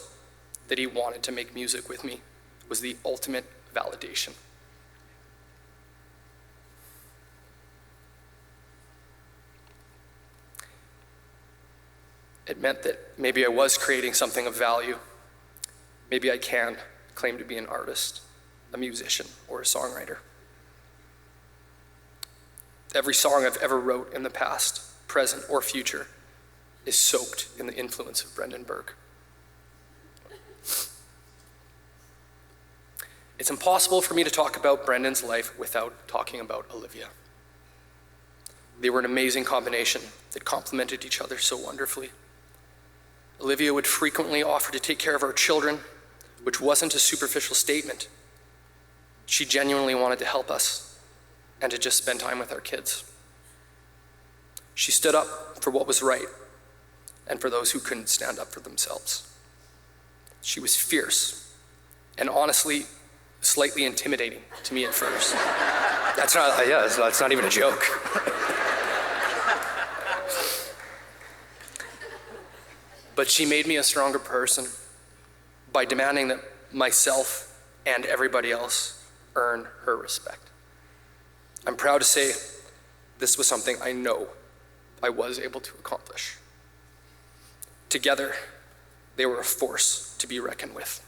that he wanted to make music with me was the ultimate validation. It meant that maybe I was creating something of value. Maybe I can claim to be an artist, a musician, or a songwriter. Every song I've ever wrote in the past, present, or future is soaked in the influence of Brendan Berg. It's impossible for me to talk about Brendan's life without talking about Olivia. They were an amazing combination that complemented each other so wonderfully. Olivia would frequently offer to take care of our children, which wasn't a superficial statement. She genuinely wanted to help us and to just spend time with our kids. She stood up for what was right and for those who couldn't stand up for themselves. She was fierce and honestly slightly intimidating to me at first. That's not even a joke. But she made me a stronger person by demanding that myself and everybody else earn her respect. I'm proud to say this was something I know I was able to accomplish. Together, they were a force to be reckoned with.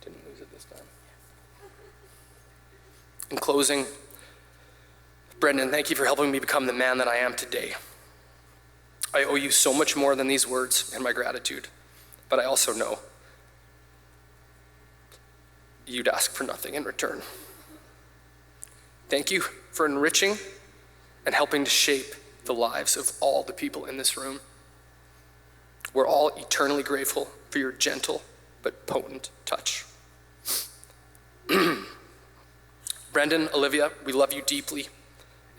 Didn't lose it this time. In closing, Brendan, thank you for helping me become the man that I am today. I owe you so much more than these words and my gratitude, but I also know you'd ask for nothing in return. Thank you for enriching and helping to shape the lives of all the people in this room. We're all eternally grateful for your gentle but potent touch. Brendan, Olivia, we love you deeply,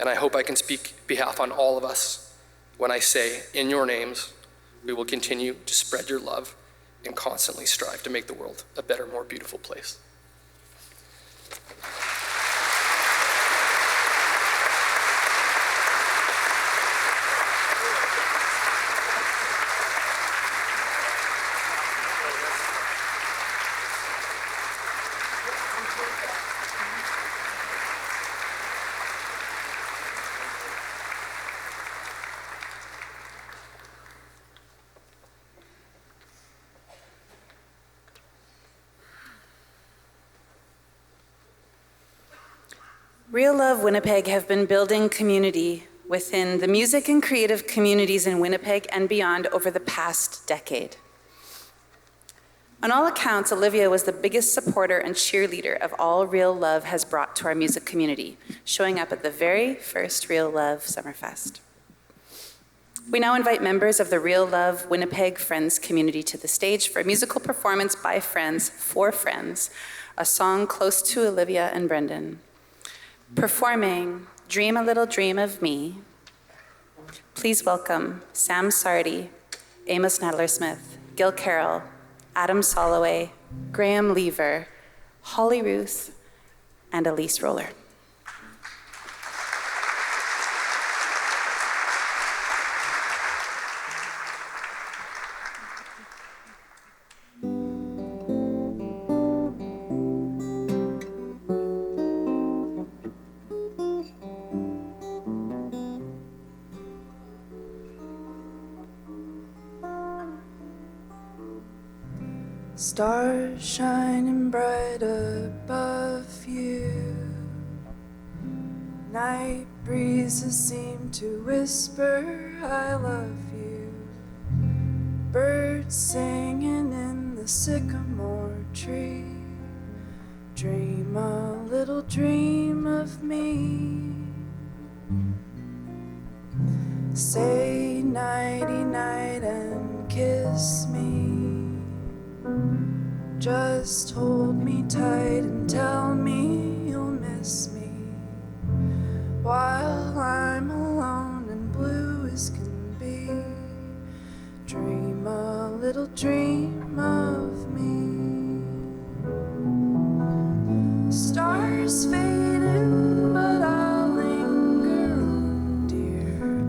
and I hope I can speak behalf on all of us when I say, in your names, We will continue to spread your love and constantly strive to make the world a better, more beautiful place. Real Love Winnipeg have been building community within the music and creative communities in Winnipeg and beyond over the past decade. On all accounts, Olivia was the biggest supporter and cheerleader of all Real Love has brought to our music community, showing up at the very first Real Love Summerfest. We now invite members of the Real Love Winnipeg Friends community to the stage for a musical performance by friends for friends, a song close to Olivia and Brendan. Performing Dream a Little Dream of Me, please welcome Sam Sardi, Amos Nadler-Smith, Gil Carroll, Adam Soloway, Graham Lever, Holly Ruth, and Elise Roller. Stars shining bright above you. Night breezes seem to whisper, I love you. Birds singing in the sycamore tree. Dream a little dream of me. Say nighty-night and kiss me. Just hold me tight and tell me you'll miss me while I'm alone and blue as can be. Dream a little dream of me. Stars fading, but I'll linger on, dear.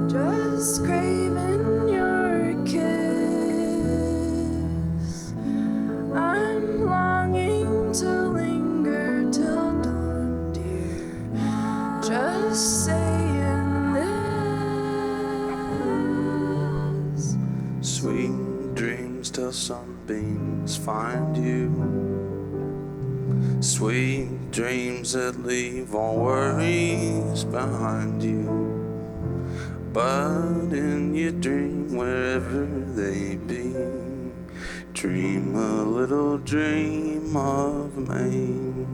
Just craving your kiss. I'm longing to linger till dawn, dear. Just saying this. Sweet dreams till sunbeams find you. Sweet dreams that leave all worries behind you. But in your dream, wherever they be, dream a little dream of me.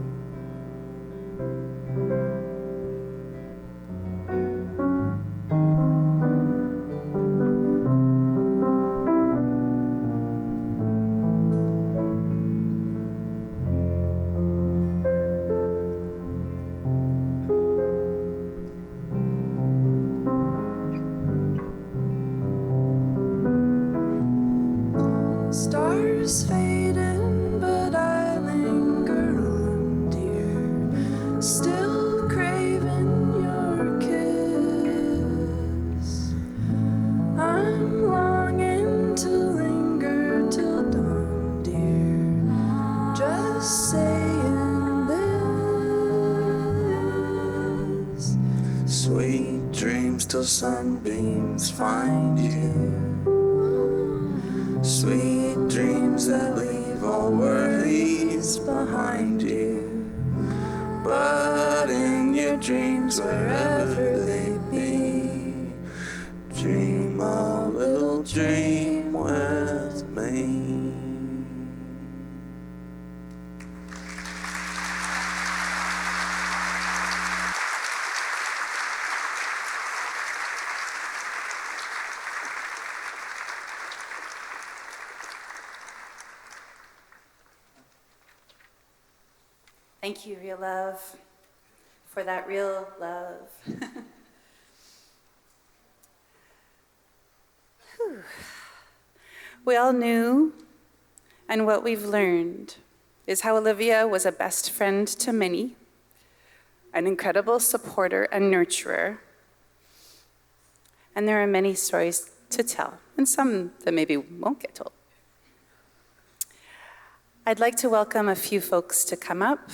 Stars fading, but I linger on, dear. Still craving your kiss. I'm longing to linger till dawn, dear. Just saying this. Sweet dreams till sunbeams find you. Sweet dreams that leave all worries behind you. But in your dreams, wherever they be, dream a little dream with me. Thank you, Real Love, for that real love. Whew. We all knew, and what we've learned is how Olivia was a best friend to many, an incredible supporter and nurturer, and there are many stories to tell, and some that maybe won't get told. I'd like to welcome a few folks to come up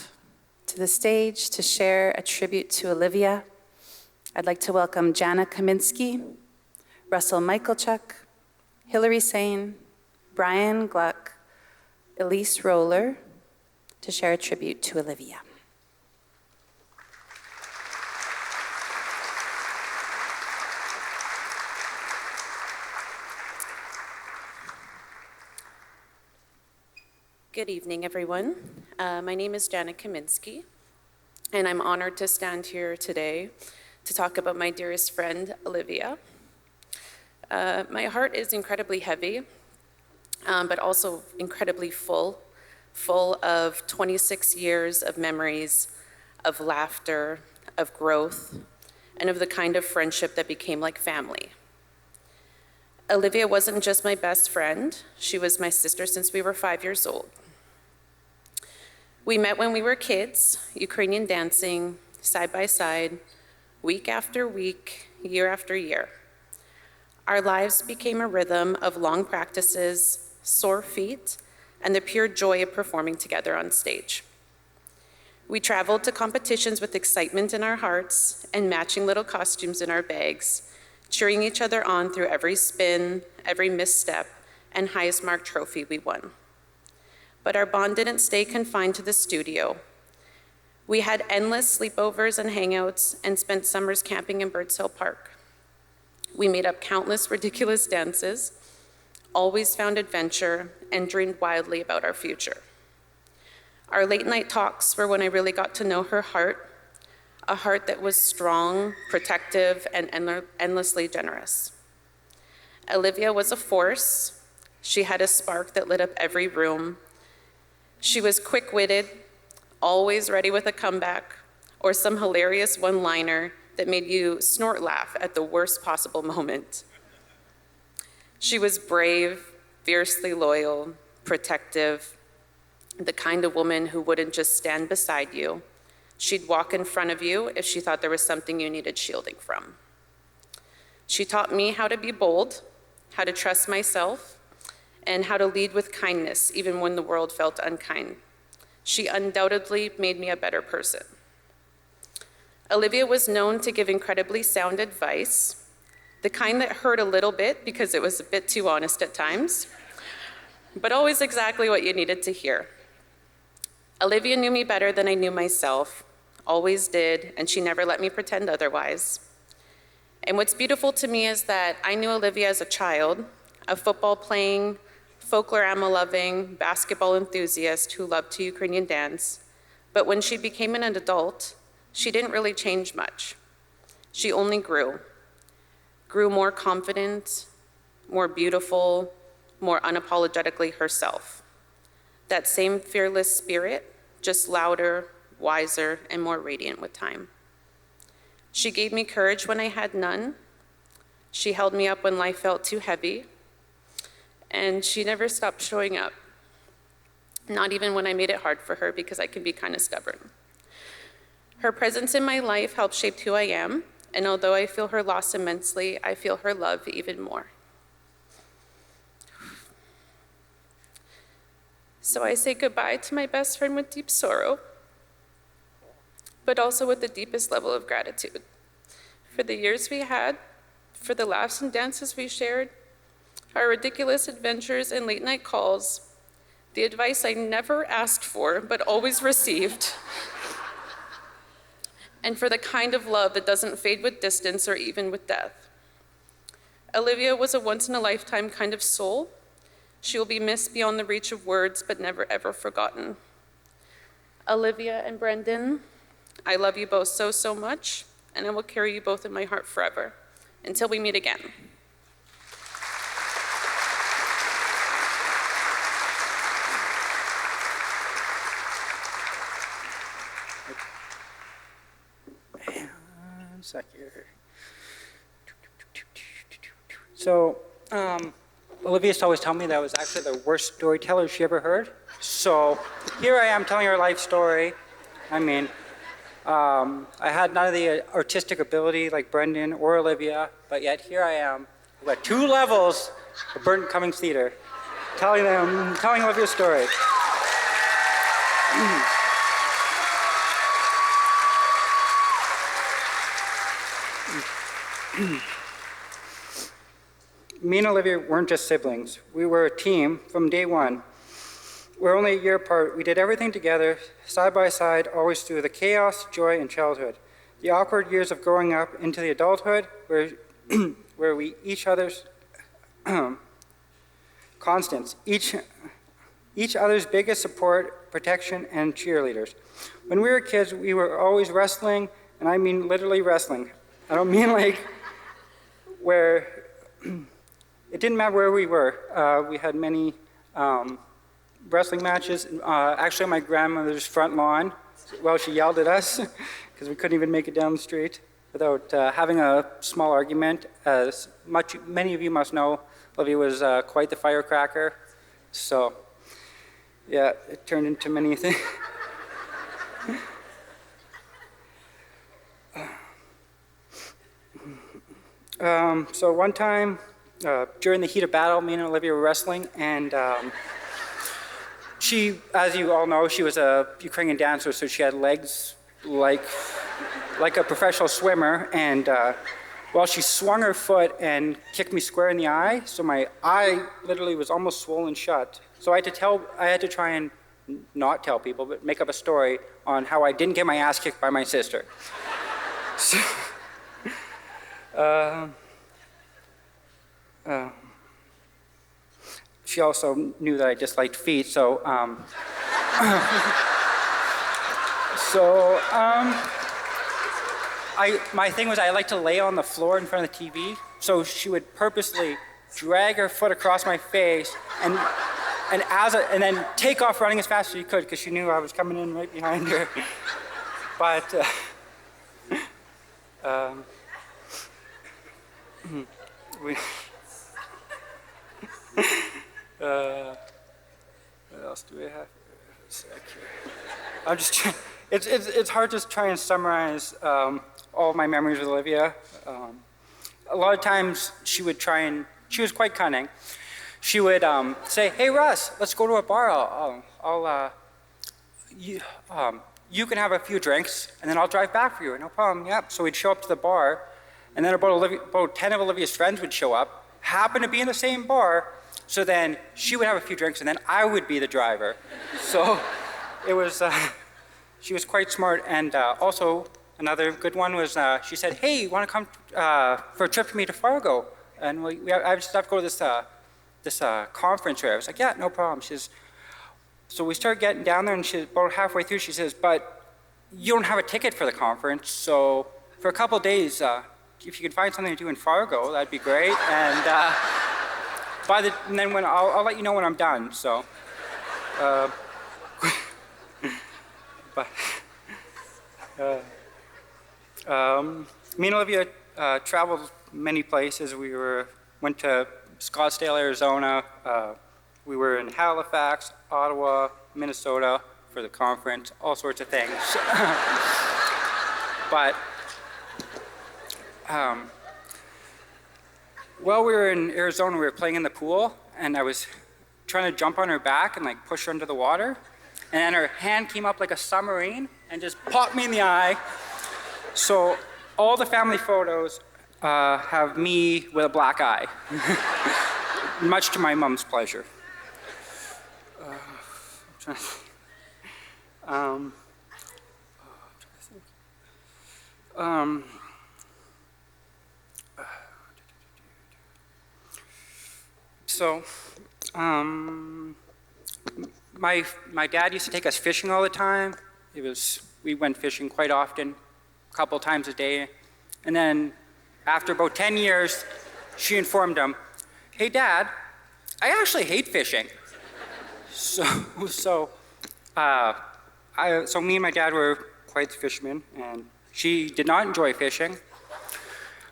to the stage to share a tribute to Olivia. I'd like to welcome Jana Kaminsky, Russell Michaelchuk, Hilary Sain, Brian Gluck, Elise Roller, to share a tribute to Olivia. Good evening, everyone. My name is Jana Kaminsky, and I'm honored to stand here today to talk about my dearest friend, Olivia. My heart is incredibly heavy, but also incredibly full of 26 years of memories, of laughter, of growth, and of the kind of friendship that became like family. Olivia wasn't just my best friend, she was my sister since we were 5 years old. We met when we were kids, Ukrainian dancing, side by side, week after week, year after year. Our lives became a rhythm of long practices, sore feet, and the pure joy of performing together on stage. We traveled to competitions with excitement in our hearts and matching little costumes in our bags, cheering each other on through every spin, every misstep, and highest marked trophy we won. But our bond didn't stay confined to the studio. We had endless sleepovers and hangouts and spent summers camping in Birds Hill Park. We made up countless ridiculous dances, always found adventure, and dreamed wildly about our future. Our late night talks were when I really got to know her heart, a heart that was strong, protective, and endlessly generous. Olivia was a force. She had a spark that lit up every room. She was quick-witted, always ready with a comeback, or some hilarious one-liner that made you snort laugh at the worst possible moment. She was brave, fiercely loyal, protective, the kind of woman who wouldn't just stand beside you. She'd walk in front of you if she thought there was something you needed shielding from. She taught me how to be bold, how to trust myself, and how to lead with kindness even when the world felt unkind. She undoubtedly made me a better person. Olivia was known to give incredibly sound advice, the kind that hurt a little bit because it was a bit too honest at times, but always exactly what you needed to hear. Olivia knew me better than I knew myself, always did, and she never let me pretend otherwise. And what's beautiful to me is that I knew Olivia as a child, a football-playing, folklorama-loving, basketball enthusiast who loved to Ukrainian dance, but when she became an adult, she didn't really change much. She only grew more confident, more beautiful, more unapologetically herself. That same fearless spirit, just louder, wiser, and more radiant with time. She gave me courage when I had none. She held me up when life felt too heavy. And she never stopped showing up, not even when I made it hard for her because I can be kind of stubborn. Her presence in my life helped shape who I am, and although I feel her loss immensely, I feel her love even more. So I say goodbye to my best friend with deep sorrow, but also with the deepest level of gratitude for the years we had, for the laughs and dances we shared, our ridiculous adventures and late night calls, the advice I never asked for but always received, and for the kind of love that doesn't fade with distance or even with death. Olivia was a once-in-a-lifetime kind of soul. She will be missed beyond the reach of words, but never ever forgotten. Olivia and Brendan, I love you both so, so much, and I will carry you both in my heart forever, until we meet again. Sec here. So, Olivia used to always tell me that I was actually the worst storyteller she ever heard. So here I am telling her life story. I mean, I had none of the artistic ability like Brendan or Olivia, but yet here I am. I've got 2 levels of Burton Cummings Theater, telling Olivia's story. Me and Olivia weren't just siblings. We were a team from day one. We're only a year apart. We did everything together, side by side, always through the chaos, joy, and childhood. The awkward years of growing up into the adulthood, where we each other's constants, each other's biggest support, protection, and cheerleaders. When we were kids, we were always wrestling, and I mean literally wrestling. I don't mean like where, it didn't matter where we were. We had many wrestling matches, actually on my grandmother's front lawn. Well, she yelled at us because we couldn't even make it down the street without having a small argument. As many of you must know, Olivia was quite the firecracker. So, yeah, it turned into many things. So one time, during the heat of battle, me and Olivia were wrestling, and she, as you all know, she was a Ukrainian dancer, so she had legs like a professional swimmer, and well, she swung her foot and kicked me square in the eye, so my eye literally was almost swollen shut. So I had to try and not tell people, but make up a story on how I didn't get my ass kicked by my sister. So, she also knew that I disliked feet, so my thing was I like to lay on the floor in front of the TV, so she would purposely drag her foot across my face and then take off running as fast as she could because she knew I was coming in right behind her. But what else do we have? I'm just trying. It's hard to try and summarize all of my memories with Olivia. A lot of times she was quite cunning. She would say, "Hey Russ, let's go to a bar. You can have a few drinks, and then I'll drive back for you. No problem." Yep. So we'd show up to the bar, and then about 10 of Olivia's friends would show up, happen to be in the same bar. So then she would have a few drinks, and then I would be the driver. So it was. She was quite smart, and also another good one was she said, "Hey, you want to come for a trip with me to Fargo?" And I just have to go to this conference here. I was like, "Yeah, no problem." She says, so we started getting down there, and about halfway through, she says, "But you don't have a ticket for the conference, so for a couple of days, if you could find something to do in Fargo, that'd be great." And and then when I'll let you know when I'm done. So. But me and Olivia traveled many places. We went to Scottsdale, Arizona. We were in Halifax, Ottawa, Minnesota for the conference, all sorts of things. But while we were in Arizona, we were playing in the pool, and I was trying to jump on her back and like push her under the water. And then her hand came up like a submarine and just popped me in the eye. So all the family photos have me with a black eye, much to my mom's pleasure. My dad used to take us fishing all the time. We went fishing quite often, a couple times a day. And then after about 10 years, she informed him, "Hey Dad, I actually hate fishing." So me and my dad were quite the fishermen, and she did not enjoy fishing.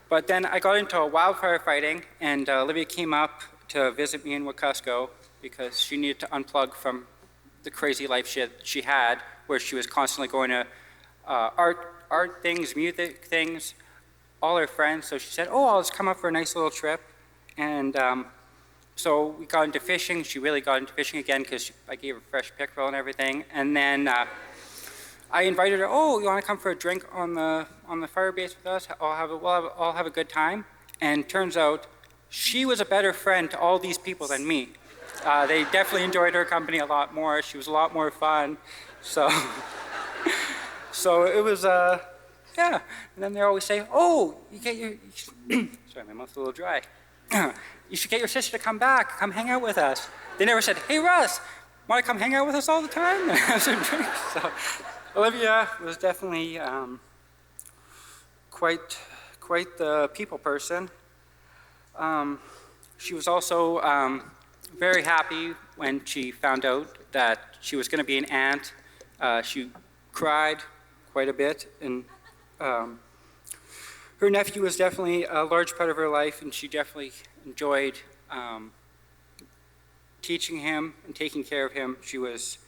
But then I got into wildfire fighting, and Olivia came up to visit me in Wekusko because she needed to unplug from the crazy life she had, where she was constantly going to art things, music things, all her friends. So she said, oh, I'll just come up for a nice little trip. And so we got into fishing. She really got into fishing again because I gave her fresh pickerel and everything. And then I invited her, oh, you want to come for a drink on the fire base with us? I'll have a good time. And turns out she was a better friend to all these people than me. They definitely enjoyed her company a lot more. She was a lot more fun. So, so it was, yeah. And then they always say, oh, you get your, sorry, my mouth's a little dry. You should get your sister to come back, come hang out with us. They never said, hey, Russ, want to come hang out with us all the time and have some drinks? So Olivia was definitely quite the people person. She was also very happy when she found out that she was going to be an aunt. She cried quite a bit, and her nephew was definitely a large part of her life, and she definitely enjoyed teaching him and taking care of him. She was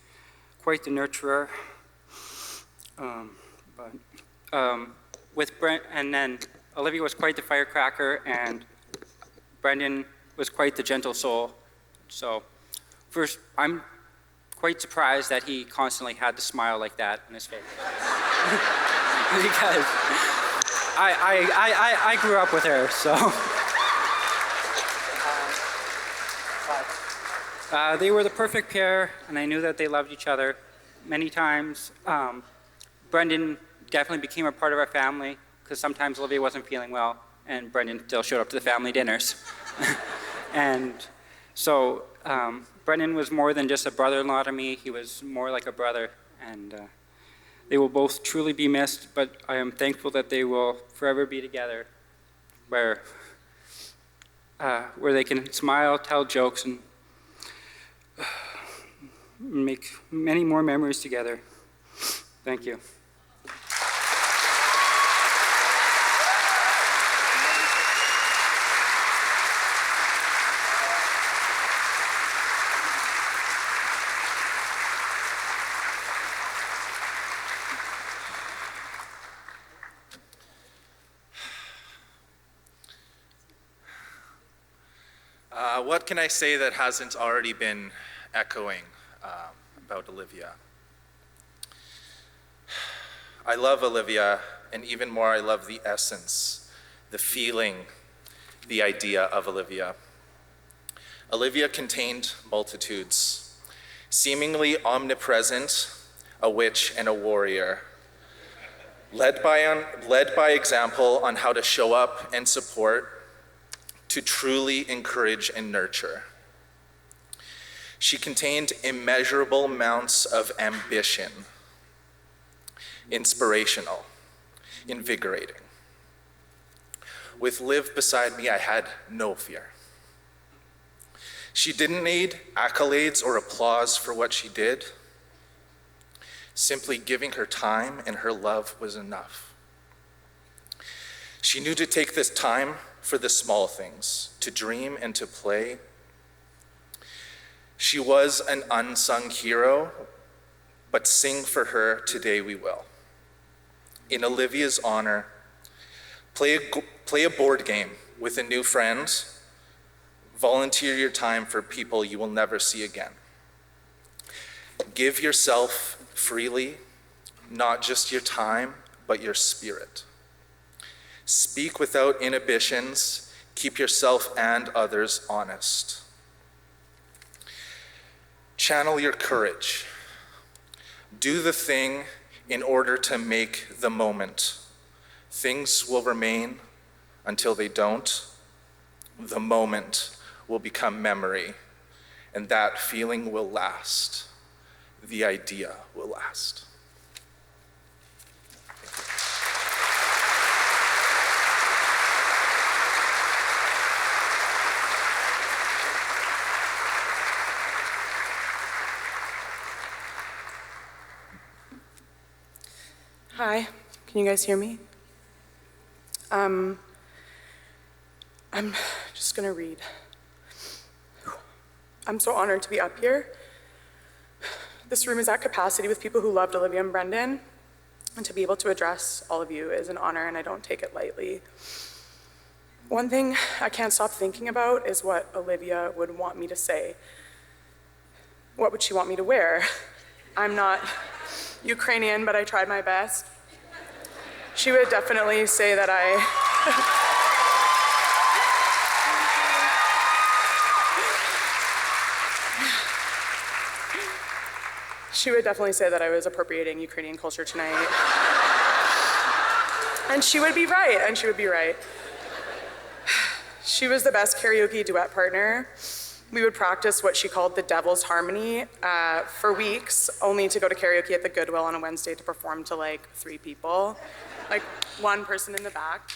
quite the nurturer. With Brent, and then Olivia was quite the firecracker, and Brendan was quite the gentle soul. So first, I'm quite surprised that he constantly had the smile like that on his face. Because I grew up with her, so. They were the perfect pair, and I knew that they loved each other. Many times, Brendan definitely became a part of our family, because sometimes Olivia wasn't feeling well, and Brendan still showed up to the family dinners. And so Brendan was more than just a brother-in-law to me. He was more like a brother, and they will both truly be missed, but I am thankful that they will forever be together, where they can smile, tell jokes, and make many more memories together. Thank you. What can I say that hasn't already been echoing about Olivia? I love Olivia, and even more, I love the essence, the feeling, the idea of Olivia. Olivia contained multitudes, seemingly omnipresent, a witch and a warrior, led by example on how to show up and support, to truly encourage and nurture. She contained immeasurable amounts of ambition, inspirational, invigorating. With Liv beside me, I had no fear. She didn't need accolades or applause for what she did. Simply giving her time and her love was enough. She knew to take this time for the small things, to dream and to play. She was an unsung hero, but sing for her today we will. In Olivia's honor, play a board game with a new friend, volunteer your time for people you will never see again. Give yourself freely, not just your time, but your spirit. Speak without inhibitions, keep yourself and others honest. Channel your courage. Do the thing in order to make the moment. Things will remain until they don't. The moment will become memory, and that feeling will last. The idea will last. Hi, can you guys hear me? I'm just gonna read. I'm so honored to be up here. This room is at capacity with people who loved Olivia and Brendan, and to be able to address all of you is an honor, and I don't take it lightly. One thing I can't stop thinking about is what Olivia would want me to say. What would she want me to wear? I'm not Ukrainian, but I tried my best. She would definitely say that She would definitely say that I was appropriating Ukrainian culture tonight. And she would be right, She was the best karaoke duet partner. We would practice what she called the Devil's Harmony for weeks, only to go to karaoke at the Goodwill on a Wednesday to perform to like 3 people, like one person in the back.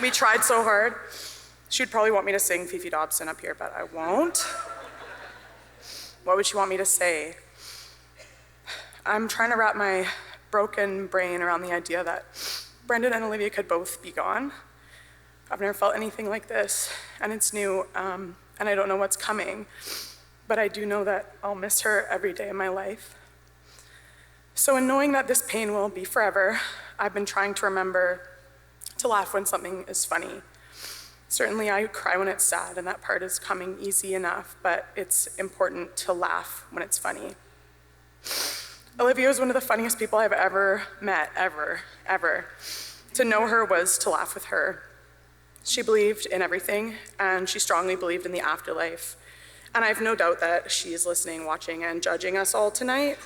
We tried so hard. She'd probably want me to sing Fifi Dobson up here, but I won't. What would she want me to say? I'm trying to wrap my broken brain around the idea that Brendan and Olivia could both be gone. I've never felt anything like this, and it's new, and I don't know what's coming, but I do know that I'll miss her every day of my life. So in knowing that this pain will be forever, I've been trying to remember to laugh when something is funny. Certainly I cry when it's sad, and that part is coming easy enough, but it's important to laugh when it's funny. Olivia was one of the funniest people I've ever met, ever. To know her was to laugh with her. She believed in everything, and she strongly believed in the afterlife. And I have no doubt that she is listening, watching, and judging us all tonight.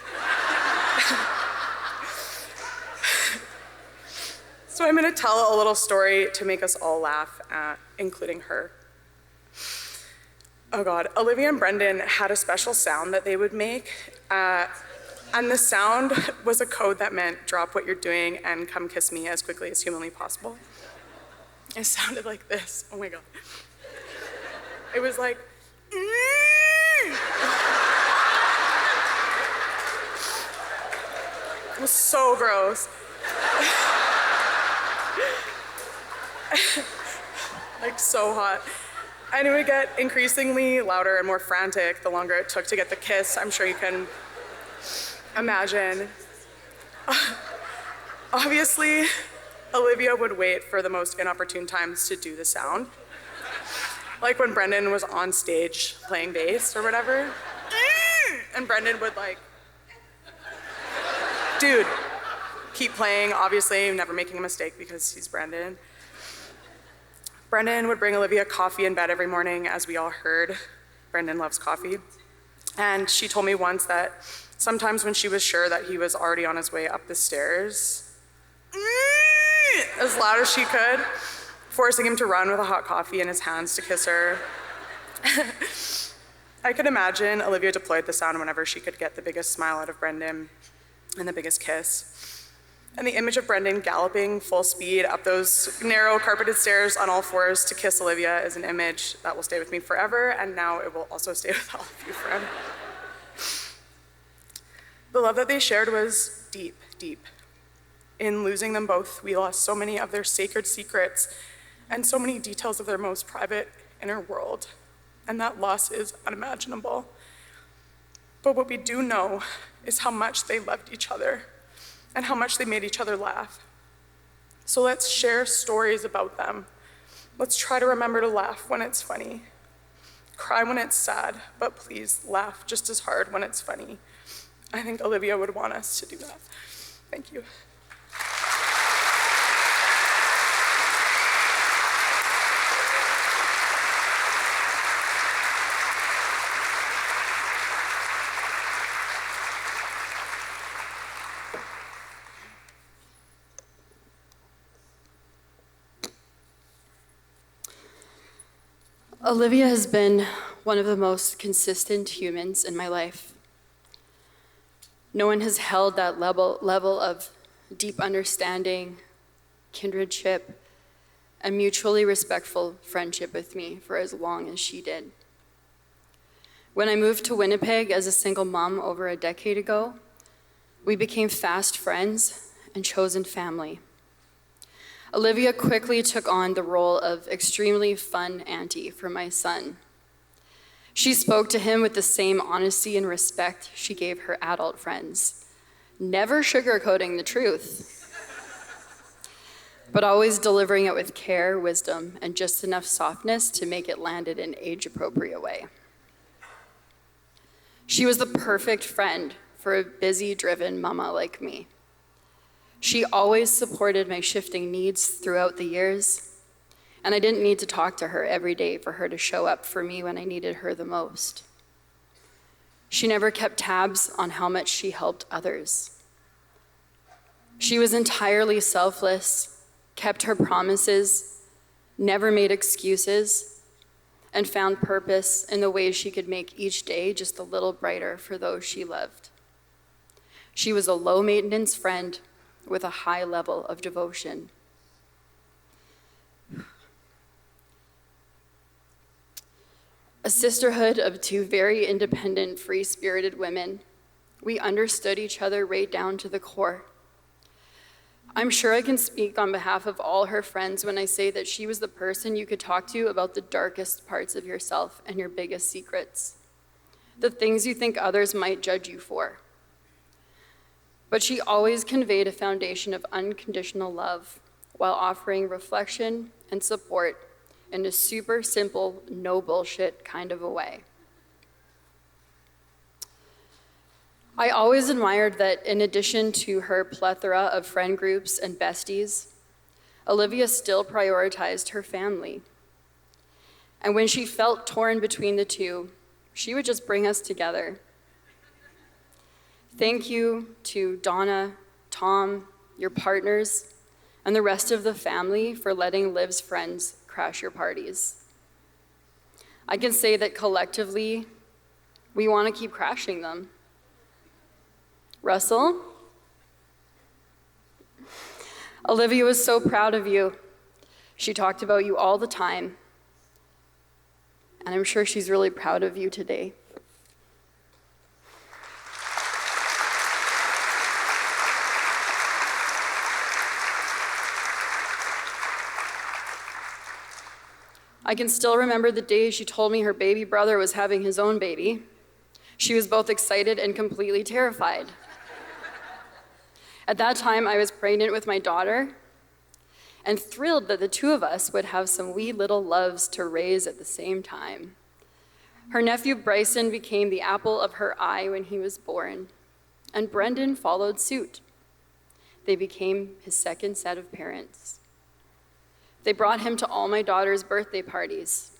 So I'm gonna tell a little story to make us all laugh, including her. Oh God, Olivia and Brendan had a special sound that they would make. And the sound was a code that meant drop what you're doing and come kiss me as quickly as humanly possible. It sounded like this. Oh my God. It was like, It was so gross. Like so hot. And it would get increasingly louder and more frantic the longer it took to get the kiss. I'm sure you can imagine. Obviously, Olivia would wait for the most inopportune times to do the sound. Like when Brendan was on stage playing bass or whatever. And Brendan would like, dude, keep playing, obviously, never making a mistake because he's Brendan. Brendan would bring Olivia coffee in bed every morning, as we all heard. Brendan loves coffee. And she told me once that sometimes when she was sure that he was already on his way up the stairs, as loud as she could, forcing him to run with a hot coffee in his hands to kiss her. I could imagine Olivia deployed the sound whenever she could get the biggest smile out of Brendan and the biggest kiss. And the image of Brendan galloping full speed up those narrow carpeted stairs on all fours to kiss Olivia is an image that will stay with me forever, and now it will also stay with all of you forever. The love that they shared was deep, deep. In losing them both, we lost so many of their sacred secrets and so many details of their most private inner world, and that loss is unimaginable. But what we do know is how much they loved each other and how much they made each other laugh. So let's share stories about them. Let's try to remember to laugh when it's funny. Cry when it's sad, but please laugh just as hard when it's funny. I think Olivia would want us to do that. Thank you. Olivia has been one of the most consistent humans in my life. No one has held that level of deep understanding, kindredship, and mutually respectful friendship with me for as long as she did. When I moved to Winnipeg as a single mom over a decade ago, we became fast friends and chosen family. Olivia quickly took on the role of extremely fun auntie for my son. She spoke to him with the same honesty and respect she gave her adult friends, never sugarcoating the truth, but always delivering it with care, wisdom, and just enough softness to make it land in an age-appropriate way. She was the perfect friend for a busy, driven mama like me. She always supported my shifting needs throughout the years, and I didn't need to talk to her every day for her to show up for me when I needed her the most. She never kept tabs on how much she helped others. She was entirely selfless, kept her promises, never made excuses, and found purpose in the ways she could make each day just a little brighter for those she loved. She was a low-maintenance friend with a high level of devotion. A sisterhood of two very independent, free-spirited women. We understood each other right down to the core. I'm sure I can speak on behalf of all her friends when I say that she was the person you could talk to about the darkest parts of yourself and your biggest secrets, the things you think others might judge you for. But she always conveyed a foundation of unconditional love while offering reflection and support in a super simple, no bullshit kind of a way. I always admired that in addition to her plethora of friend groups and besties, Olivia still prioritized her family. And when she felt torn between the two, she would just bring us together. Thank you to Donna, Tom, your partners, and the rest of the family for letting Liv's friends crash your parties. I can say that collectively, we want to keep crashing them. Russell? Olivia was so proud of you. She talked about you all the time. And I'm sure she's really proud of you today. I can still remember the day she told me her baby brother was having his own baby. She was both excited and completely terrified. At that time, I was pregnant with my daughter and thrilled that the two of us would have some wee little loves to raise at the same time. Her nephew Bryson became the apple of her eye when he was born, and Brendan followed suit. They became his second set of parents. They brought him to all my daughter's birthday parties,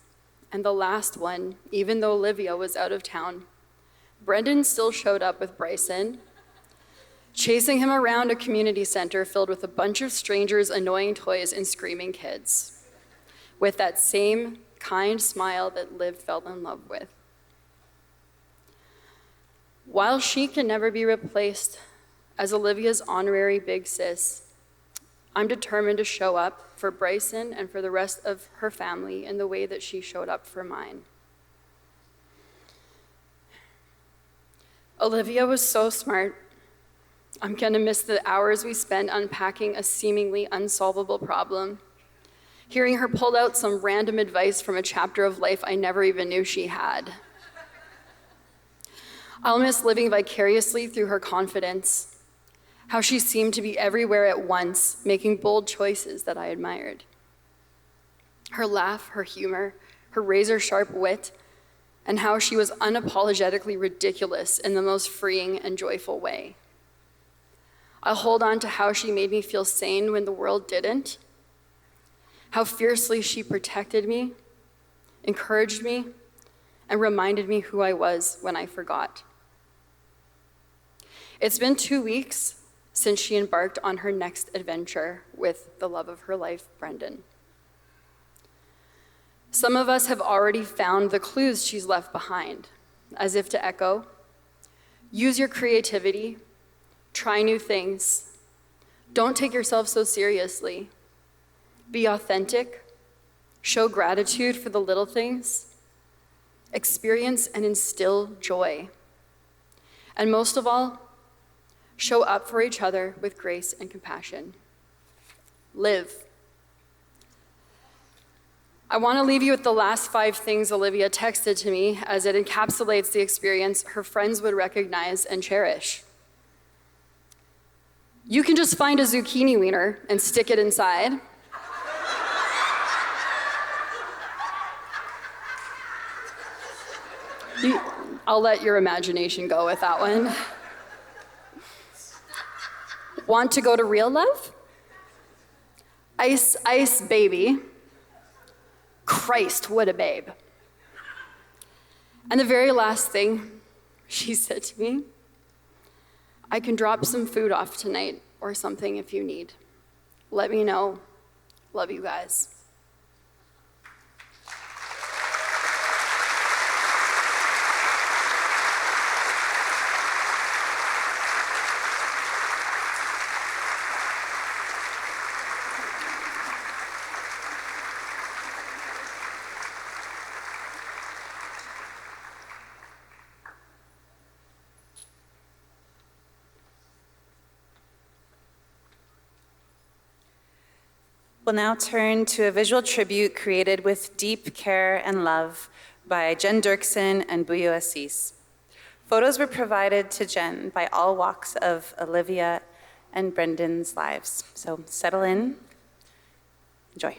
and the last one, even though Olivia was out of town, Brendan still showed up with Bryson, chasing him around a community center filled with a bunch of strangers, annoying toys, and screaming kids, with that same kind smile that Liv fell in love with. While she can never be replaced as Olivia's honorary big sis, I'm determined to show up for Bryson and for the rest of her family in the way that she showed up for mine. Olivia was so smart. I'm gonna miss the hours we spent unpacking a seemingly unsolvable problem, hearing her pull out some random advice from a chapter of life I never even knew she had. I'll miss living vicariously through her confidence, how she seemed to be everywhere at once, making bold choices that I admired. Her laugh, her humor, her razor-sharp wit, and how she was unapologetically ridiculous in the most freeing and joyful way. I'll hold on to how she made me feel sane when the world didn't, how fiercely she protected me, encouraged me, and reminded me who I was when I forgot. It's been 2 weeks since she embarked on her next adventure with the love of her life, Brendan. Some of us have already found the clues she's left behind, as if to echo, use your creativity, try new things, don't take yourself so seriously, be authentic, show gratitude for the little things, experience and instill joy, and most of all, show up for each other with grace and compassion. Live. I want to leave you with the last 5 things Olivia texted to me, as it encapsulates the experience her friends would recognize and cherish. You can just find a zucchini wiener and stick it inside. I'll let your imagination go with that one. Want to go to real love? Ice, ice, baby. Christ, what a babe. And the very last thing she said to me, I can drop some food off tonight or something if you need. Let me know. Love you guys. We'll now turn to a visual tribute created with deep care and love by Jen Dirksen and Buyo Assis. Photos were provided to Jen by all walks of Olivia and Brendan's lives. So settle in, enjoy.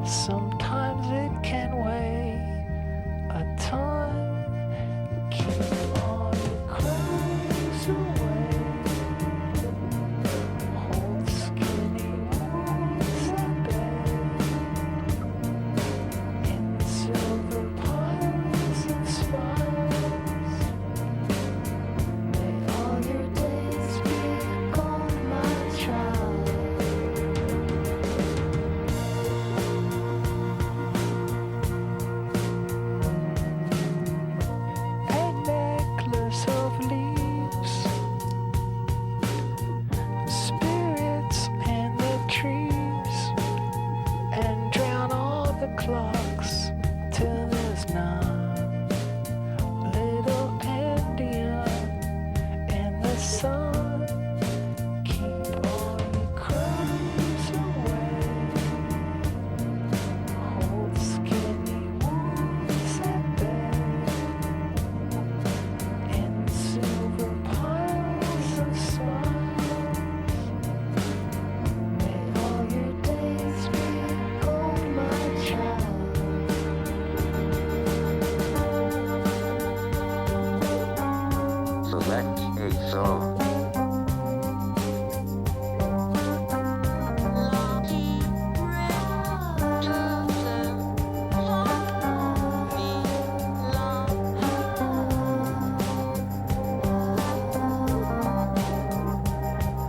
Sometimes it can weigh a ton. Keep all your cries away. Hold skinny wounds at bay. In silver piles and spires. May all your days be gold, my child. A necklace of leaves, spirits in the trees, and drown all the clocks till there's none. Little Indian in the sun, keep all your cries away. Hold skinny wounds at bay. In silver piles of smiles, may all your days be gold, my child. Select a song.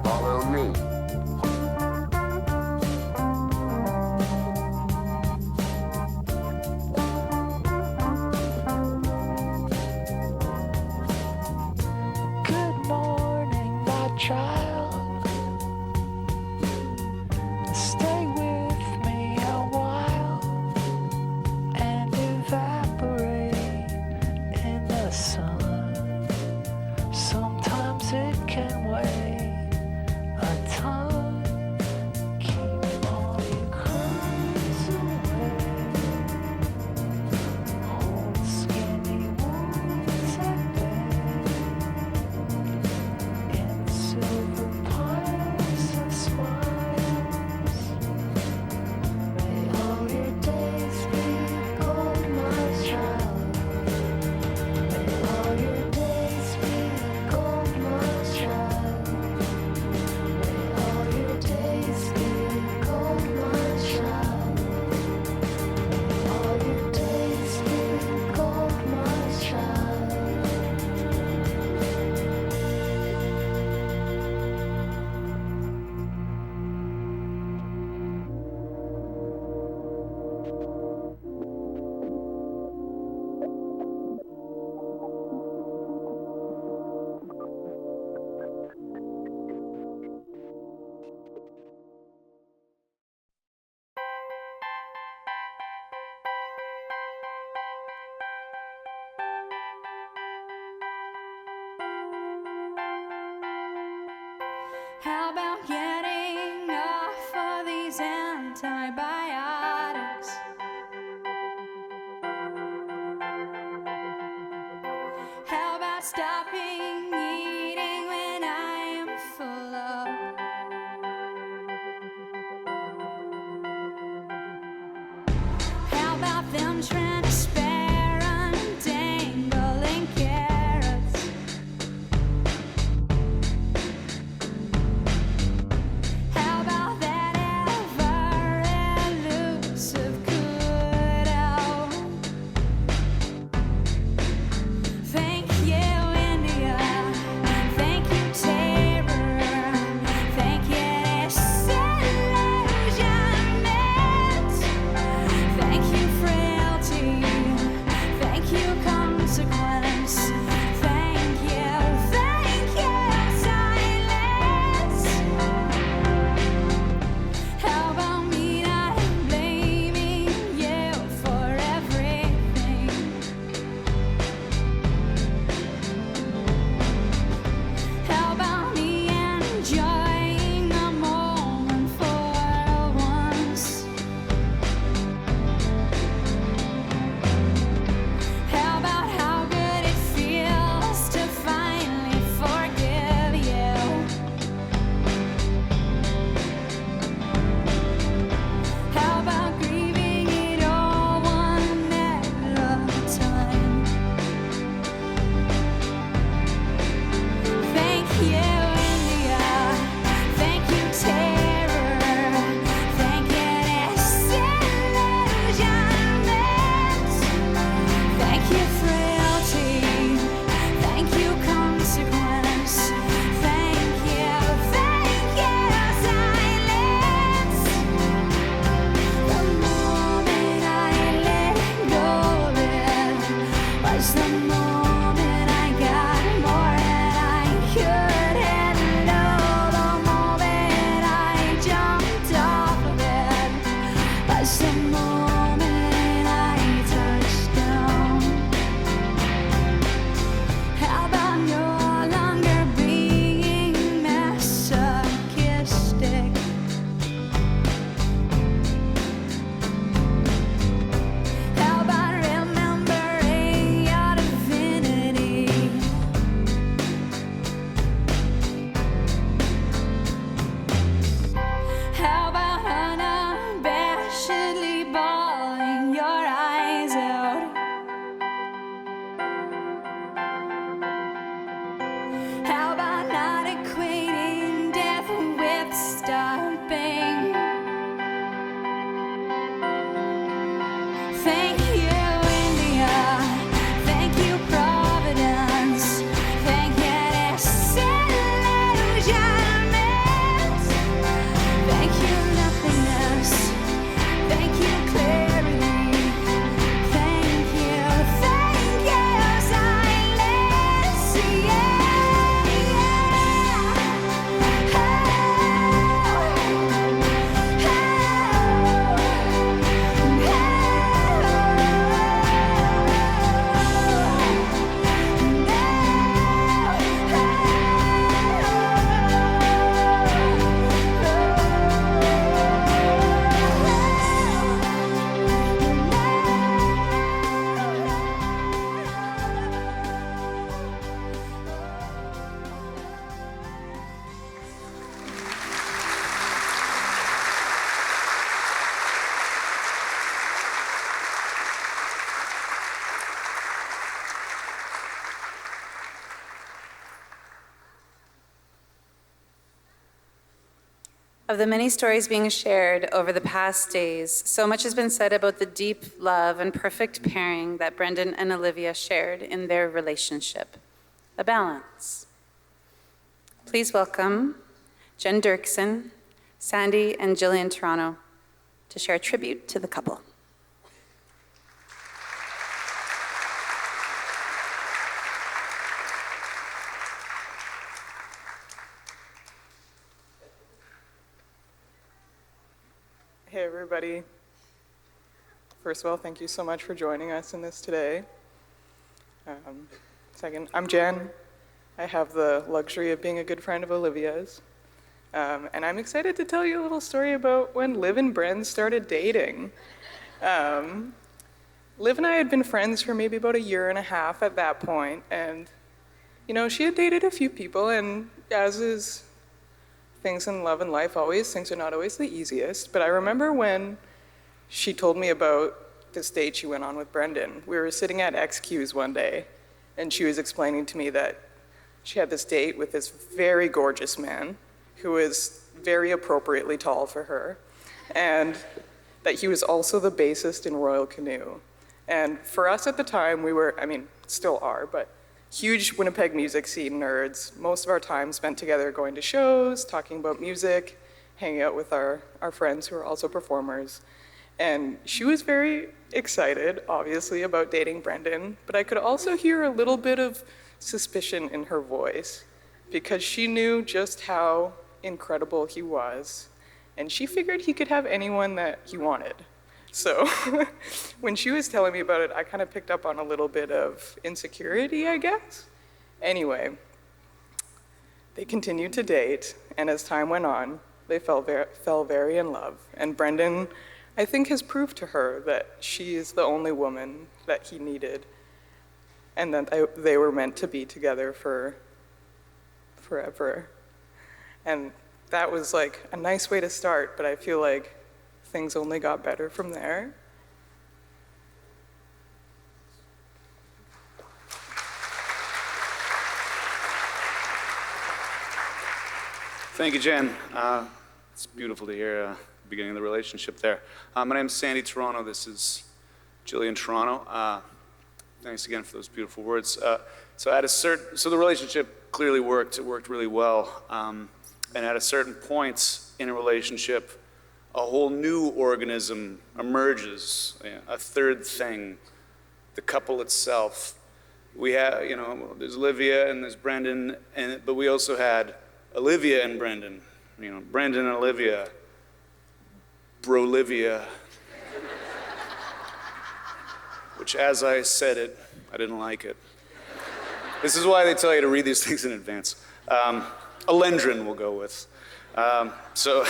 Follow me. Good morning, my child. Stay with me a while and evaporate in the sun. Sometimes it can weigh a ton. Keep all your cries away. Hold skinny wounds at bay. In silver piles and smiles, may all your days be gold, my child. May all your days be gold, my child. May all your days be gold, my child. May all your days be gold, my child. How about getting off of these antibiotics? How about stopping eating when I am full up? How about them transparent dangling carrots? How about that ever elusive cutout? Thank you, India. Thank you, terror. Thank you, disillusionment. Thank you, frailty. was the moment I touched down. How about no longer being masochistic? How about remembering your divinity? How about unabashedly bawling your eyes out? How about not equating death with stopping? Thank you, India. Thank you, Providence. Thank you, disillusionment. Thank you, nothingness. Thank you, clarity. Thank you, silence. Of the many stories being shared over the past days, so much has been said about the deep love and perfect pairing that Brendan and Olivia shared in their relationship. A balance. Please welcome Jen Dirksen, Sandy, and Jillian Toronto to share a tribute to the couple. Hey everybody. First of all, thank you so much for joining us in this today. Second, I'm Jen. I have the luxury of being a good friend of Olivia's. And I'm excited to tell you a little story about when Liv and Bren started dating. Liv and I had been friends for maybe about a year and a half at that point, and you know, she had dated a few people, and as is things in love and life always, things are not always the easiest. But I remember when she told me about this date she went on with Brendan. We were sitting at XQ's one day, and she was explaining to me that she had this date with this very gorgeous man who was very appropriately tall for her, and that he was also the bassist in Royal Canoe. And for us at the time, we were, I mean, still are, but huge Winnipeg music scene nerds. Most of our time spent together going to shows, talking about music, hanging out with our friends who are also performers. And she was very excited, obviously, about dating Brendan, but I could also hear a little bit of suspicion in her voice because she knew just how incredible he was, and she figured he could have anyone that he wanted. So when she was telling me about it, I kind of picked up on a little bit of insecurity, I guess. Anyway, they continued to date, and as time went on, they fell very in love. And Brendan, I think, has proved to her that she is the only woman that he needed, and that they were meant to be together for forever. And that was like a nice way to start, but I feel like things only got better from there. Thank you, Jen. It's beautiful to hear the beginning of the relationship there. My name is Sandy Toronto. This is Jillian Toronto. Thanks again for those beautiful words. So the relationship clearly worked. It worked really well. And at a certain point in a relationship, a whole new organism emerges, a third thing, the couple itself. We have, there's Olivia and there's Brendan, but we also had Olivia and Brendan, Brendan and Olivia, Brolivia. which as I said it, I didn't like it. This is why they tell you to read these things in advance. Alendrin we'll go with. So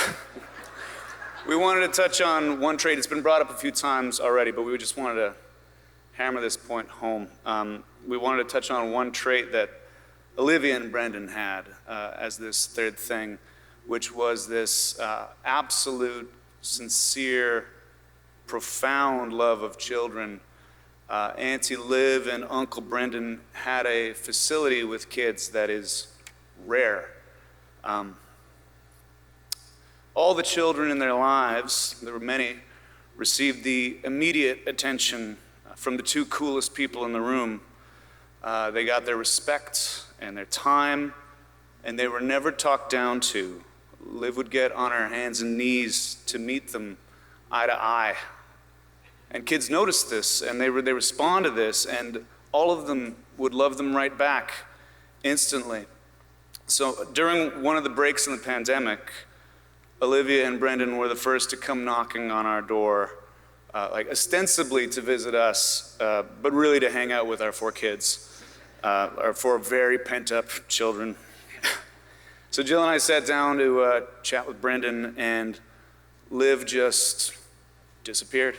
we wanted to touch on one trait. It's been brought up a few times already, but we just wanted to hammer this point home. We wanted to touch on one trait that Olivia and Brendan had as this third thing, which was this absolute, sincere, profound love of children. Auntie Liv and Uncle Brendan had a facility with kids that is rare. All the children in their lives, there were many, received the immediate attention from the two coolest people in the room. They got their respect and their time, and they were never talked down to. Liv would get on her hands and knees to meet them eye to eye. And kids noticed this, and they respond to this, and all of them would love them right back instantly. So during one of the breaks in the pandemic, Olivia and Brendan were the first to come knocking on our door, like ostensibly to visit us, but really to hang out with our four kids, our four very pent-up children. So Jill and I sat down to chat with Brendan, and Liv just disappeared.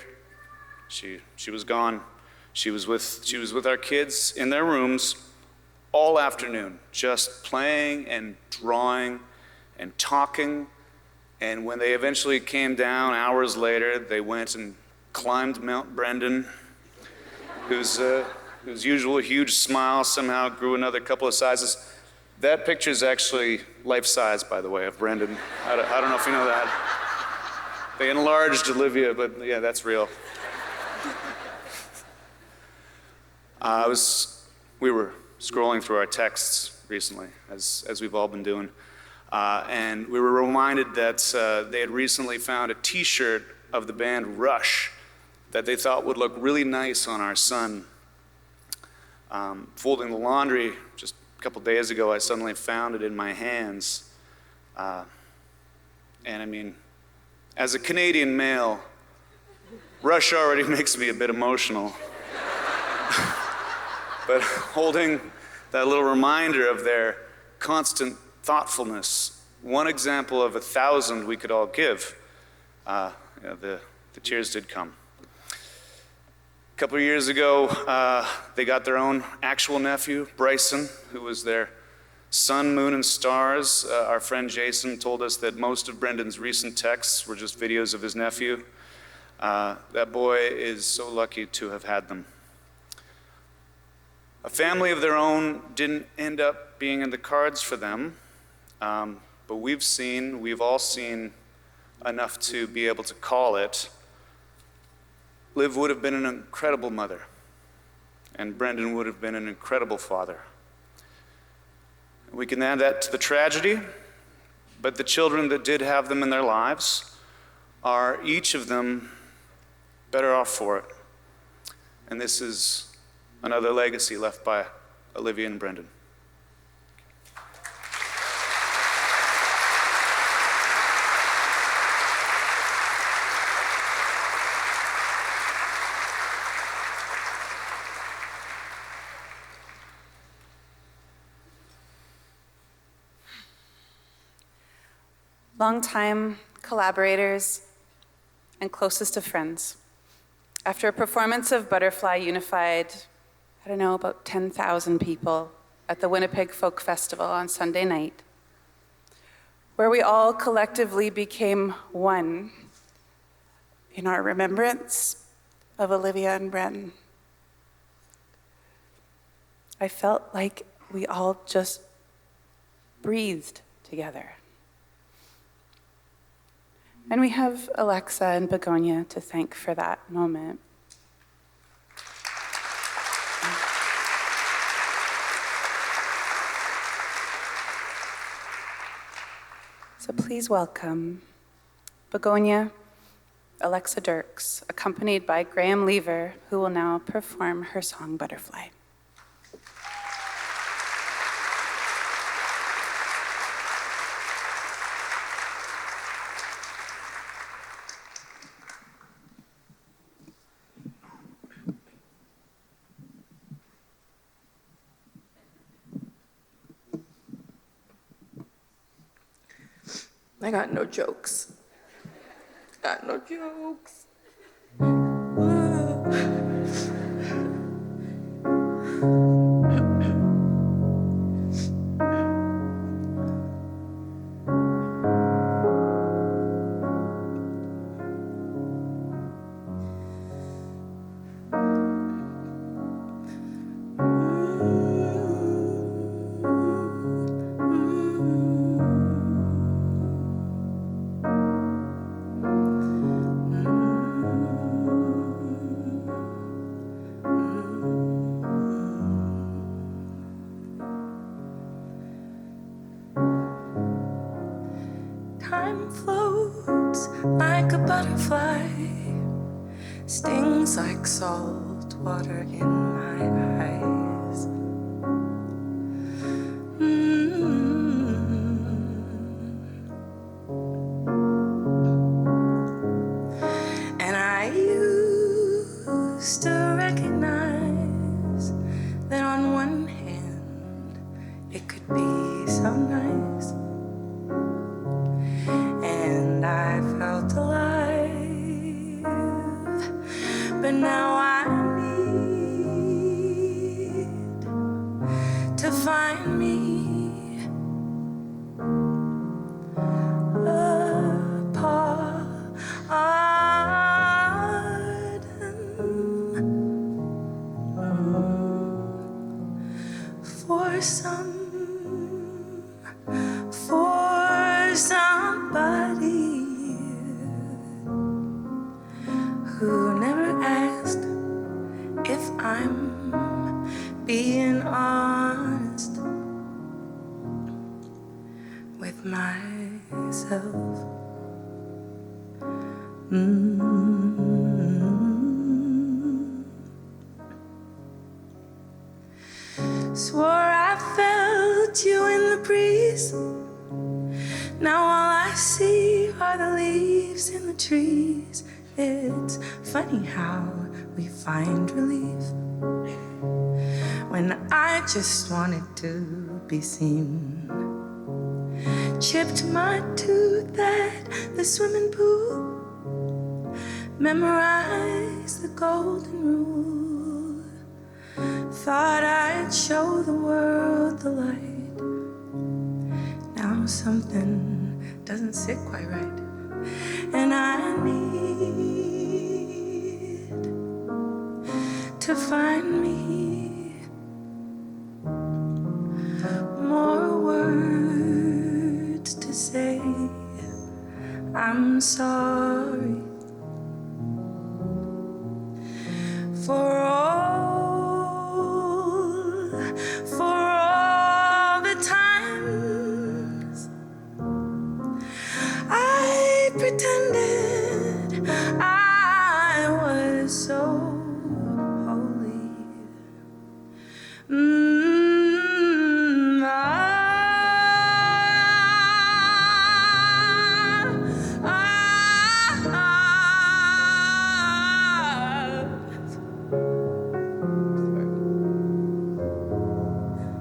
She was gone. She was with our kids in their rooms all afternoon, just playing and drawing and talking. And when they eventually came down hours later, they went and climbed Mount Brendan, whose usual huge smile somehow grew another couple of sizes. That picture is actually life-size, by the way, of Brendan. I don't know if you know that. They enlarged Olivia, but yeah, that's real. We were scrolling through our texts recently, as we've all been doing, and we were reminded that they had recently found a T-shirt of the band Rush that they thought would look really nice on our son. Folding the laundry just a couple days ago, I suddenly found it in my hands, and I mean, as a Canadian male, Rush already makes me a bit emotional. But holding that little reminder of their constant thoughtfulness, one example of 1,000 we could all give, the tears did come. A couple of years ago, they got their own actual nephew, Bryson, who was their sun, moon, and stars. Our friend Jason told us that most of Brendan's recent texts were just videos of his nephew. That boy is so lucky to have had them. A family of their own didn't end up being in the cards for them, but we've all seen enough to be able to call it. Liv would have been an incredible mother, and Brendan would have been an incredible father. We can add that to the tragedy, but the children that did have them in their lives are each of them better off for it. And this is another legacy left by Olivia and Brendan. Longtime collaborators and closest of friends. After a performance of Butterfly unified, about 10,000 people at the Winnipeg Folk Festival on Sunday night, where we all collectively became one in our remembrance of Olivia and Brendan. I felt like we all just breathed together. And we have Alexa and Begonia to thank for that moment. So please welcome Begonia, Alexa Dirks, accompanied by Graham Lever, who will now perform her song Butterfly. I got no jokes. Got no jokes. Time floats like a butterfly, stings like salt water in my eyes. And I used to recognize that on one hand it could be so nice, and I felt alive, but now I need to find me a for somebody who never asked if I'm being honest with myself. Swore I felt you in the breeze. Now all I see are the leaves in the trees. It's funny how we find relief when I just wanted to be seen. Chipped my tooth at the swimming pool, memorized the golden rule, thought I'd show the world the light. Now something doesn't sit quite right, and I need to find me more words to say I'm sorry for all the times I pretended I was so holy.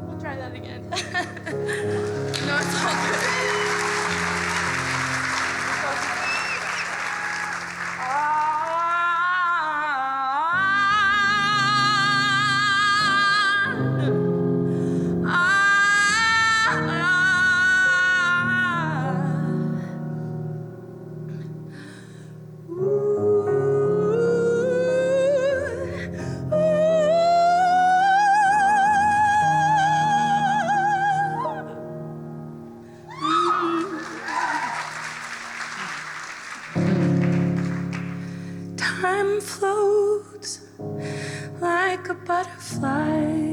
We'll try that again. No, it's all good. Time floats like a butterfly.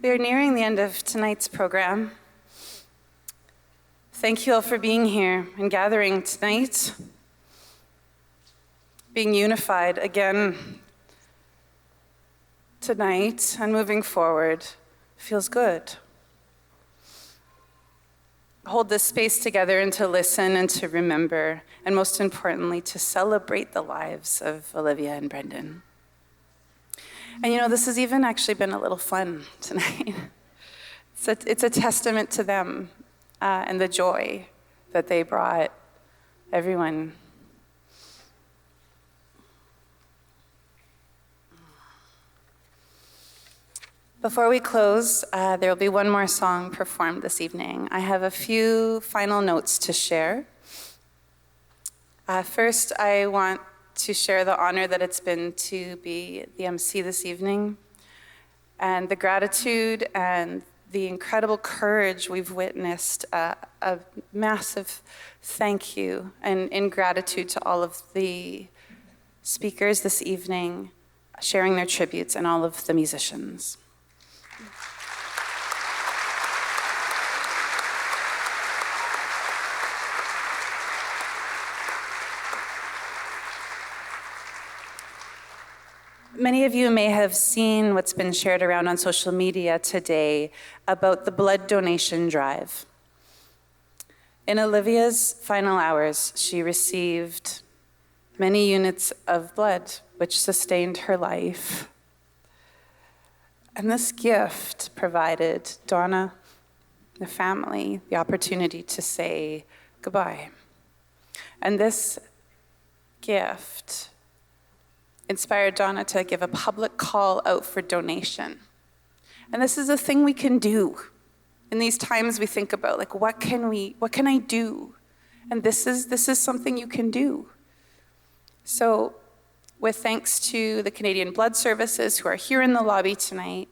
We are nearing the end of tonight's program. Thank you all for being here and gathering tonight, being unified again tonight and moving forward. Feels good. Hold this space together and to listen and to remember, and most importantly, to celebrate the lives of Olivia and Brendan. And you know, this has even actually been a little fun tonight. It's a testament to them and the joy that they brought everyone. Before we close, there will be one more song performed this evening. I have a few final notes to share. First, I want to share the honor that it's been to be the MC this evening, and the gratitude and the incredible courage we've witnessed. A massive thank you and in gratitude to all of the speakers this evening, sharing their tributes, and all of the musicians. Many of you may have seen what's been shared around on social media today about the blood donation drive. In Olivia's final hours, she received many units of blood, which sustained her life. And this gift provided Donna, the family, the opportunity to say goodbye. And this gift inspired Donna to give a public call out for donation. And this is a thing we can do. In these times we think about, like, what can I do? And this is something you can do. So with thanks to the Canadian Blood Services who are here in the lobby tonight,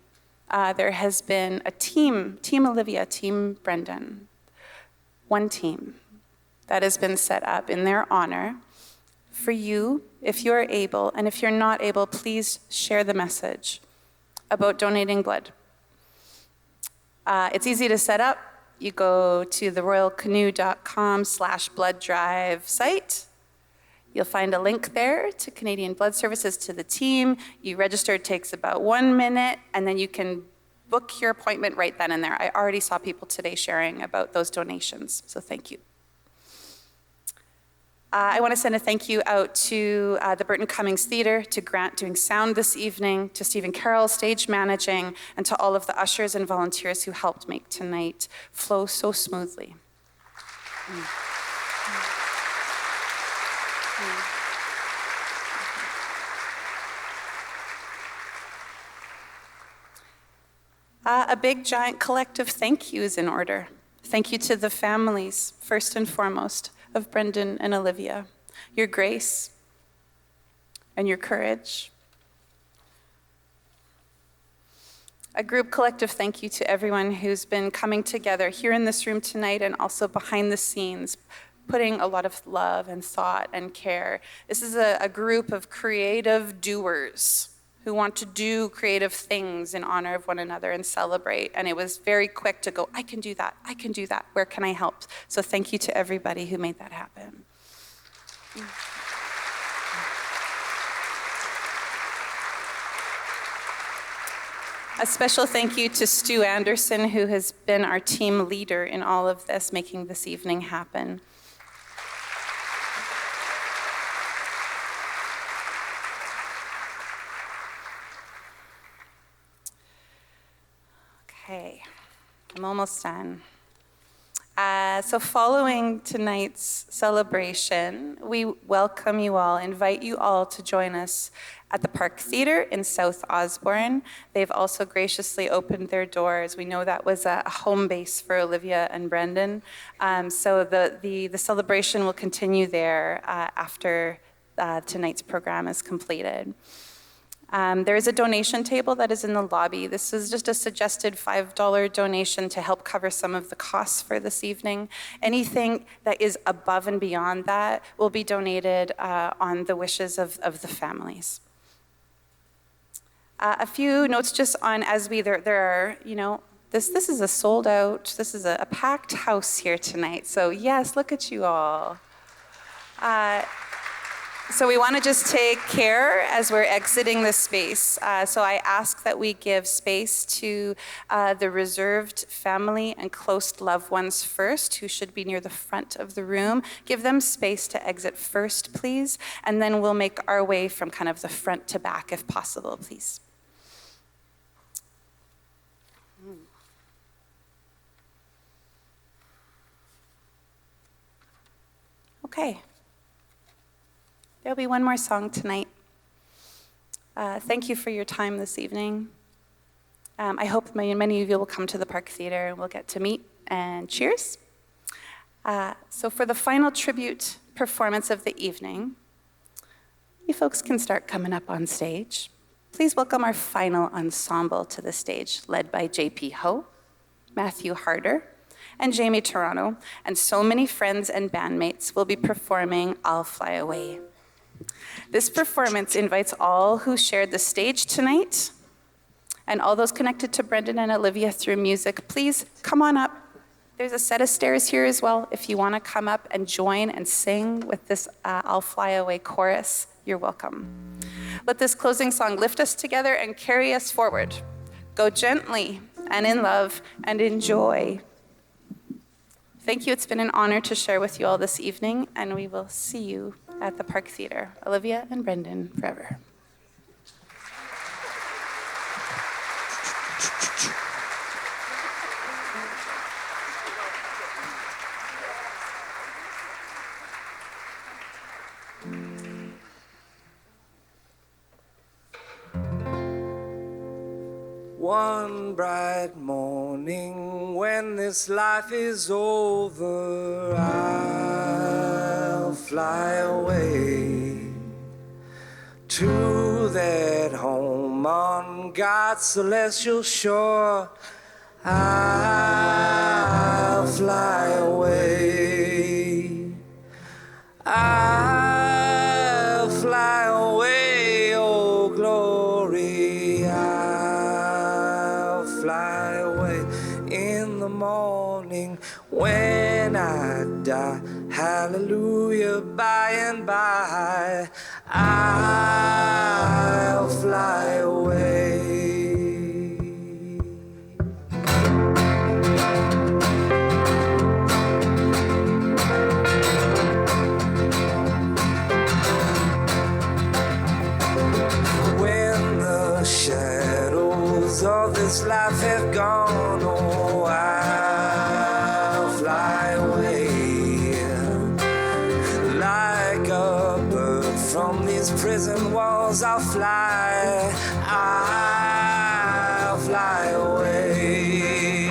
there has been a Team Olivia, Team Brendan, one team that has been set up in their honor for you, if you're able, and if you're not able, please share the message about donating blood. It's easy to set up. You go to the royalcanoe.com/blood drive site. You'll find a link there to Canadian Blood Services, to the team. You register, it takes about 1 minute, and then you can book your appointment right then and there. I already saw people today sharing about those donations, so thank you. I want to send a thank you out to the Burton Cummings Theatre, to Grant doing sound this evening, to Stephen Carroll stage managing, and to all of the ushers and volunteers who helped make tonight flow so smoothly. A big, giant collective thank you is in order. Thank you to the families, first and foremost, of Brendan and Olivia. Your grace and your courage. A group collective thank you to everyone who's been coming together here in this room tonight and also behind the scenes, putting a lot of love and thought and care. This is a group of creative doers who want to do creative things in honor of one another and celebrate. And it was very quick to go, I can do that, where can I help? So thank you to everybody who made that happen. A special thank you to Stu Anderson, who has been our team leader in all of this, making this evening happen. Okay, I'm almost done. So following tonight's celebration, we welcome you all, invite you all to join us at the Park Theatre in South Osborne. They've also graciously opened their doors. We know that was a home base for Olivia and Brendan. So the celebration will continue there after tonight's program is completed. There is a donation table that is in the lobby. This is just a suggested $5 donation to help cover some of the costs for this evening. Anything that is above and beyond that will be donated on the wishes of the families. A few notes just on as there are, this is a sold out, this is a packed house here tonight. So yes, look at you all. So we want to just take care as we're exiting the space. So I ask that we give space to the reserved family and close loved ones first, who should be near the front of the room. Give them space to exit first, please. And then we'll make our way from kind of the front to back, if possible, please. Okay. There'll be one more song tonight. Thank you for your time this evening. I hope many of you will come to the Park Theater and we'll get to meet and cheers. So for the final tribute performance of the evening, you folks can start coming up on stage. Please welcome our final ensemble to the stage, led by J.P. Ho, Matthew Harder, and Jamie Toronto, and so many friends and bandmates will be performing I'll Fly Away. This performance invites all who shared the stage tonight and all those connected to Brendan and Olivia through music, please come on up. There's a set of stairs here as well. If you want to come up and join and sing with this I'll Fly Away chorus, you're welcome. Let this closing song lift us together and carry us forward. Go gently and in love and enjoy. Thank you. It's been an honor to share with you all this evening, and we will see you at the Park Theater. Olivia and Brendan forever. One bright morning when this life is over, I'll fly away to that home on God's celestial shore. I'll fly away. I'll fly away, oh glory. I'll fly away in the morning when I die. Hallelujah, by and by, I'll fly away. When the shadows of this life have gone, oh, I'll fly away. Like a bird from these prison walls, I'll fly. I'll fly away.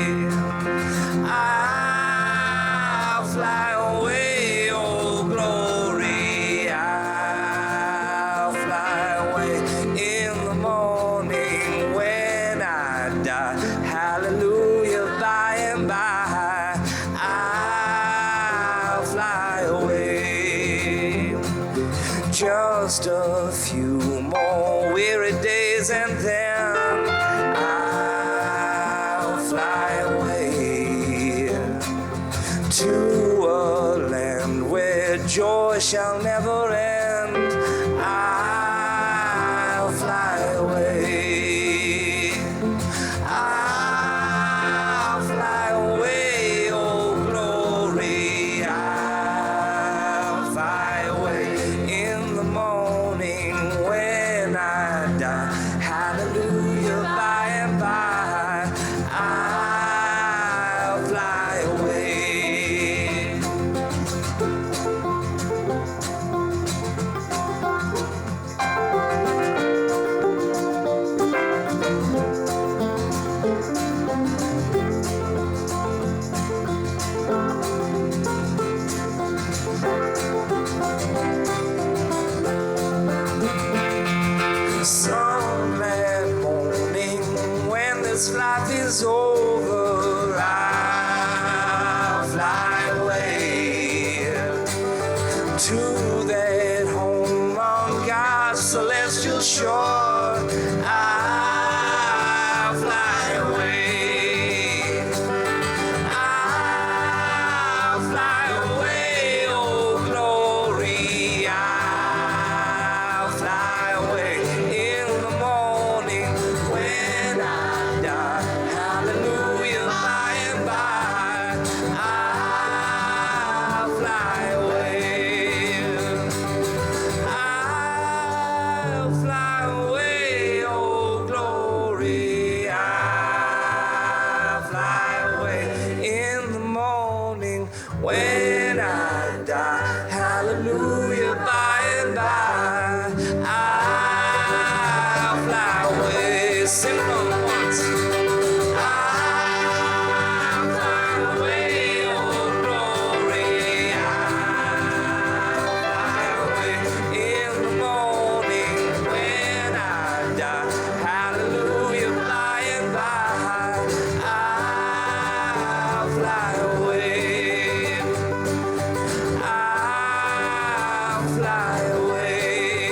I'll fly away, oh glory. I'll fly away in the morning when I die. Hallelujah, by and by, I'll fly away. Just a few more weary days and then I'll fly away to a land where joy shall never end. I'll fly away. I'll fly away, oh glory. I'll fly away in the morning when I die. Hallelujah, by and by, I'll fly away. Some glad morning when this life is over, I'll fly away to that home on God's celestial shore. fly away.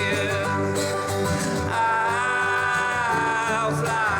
I'll fly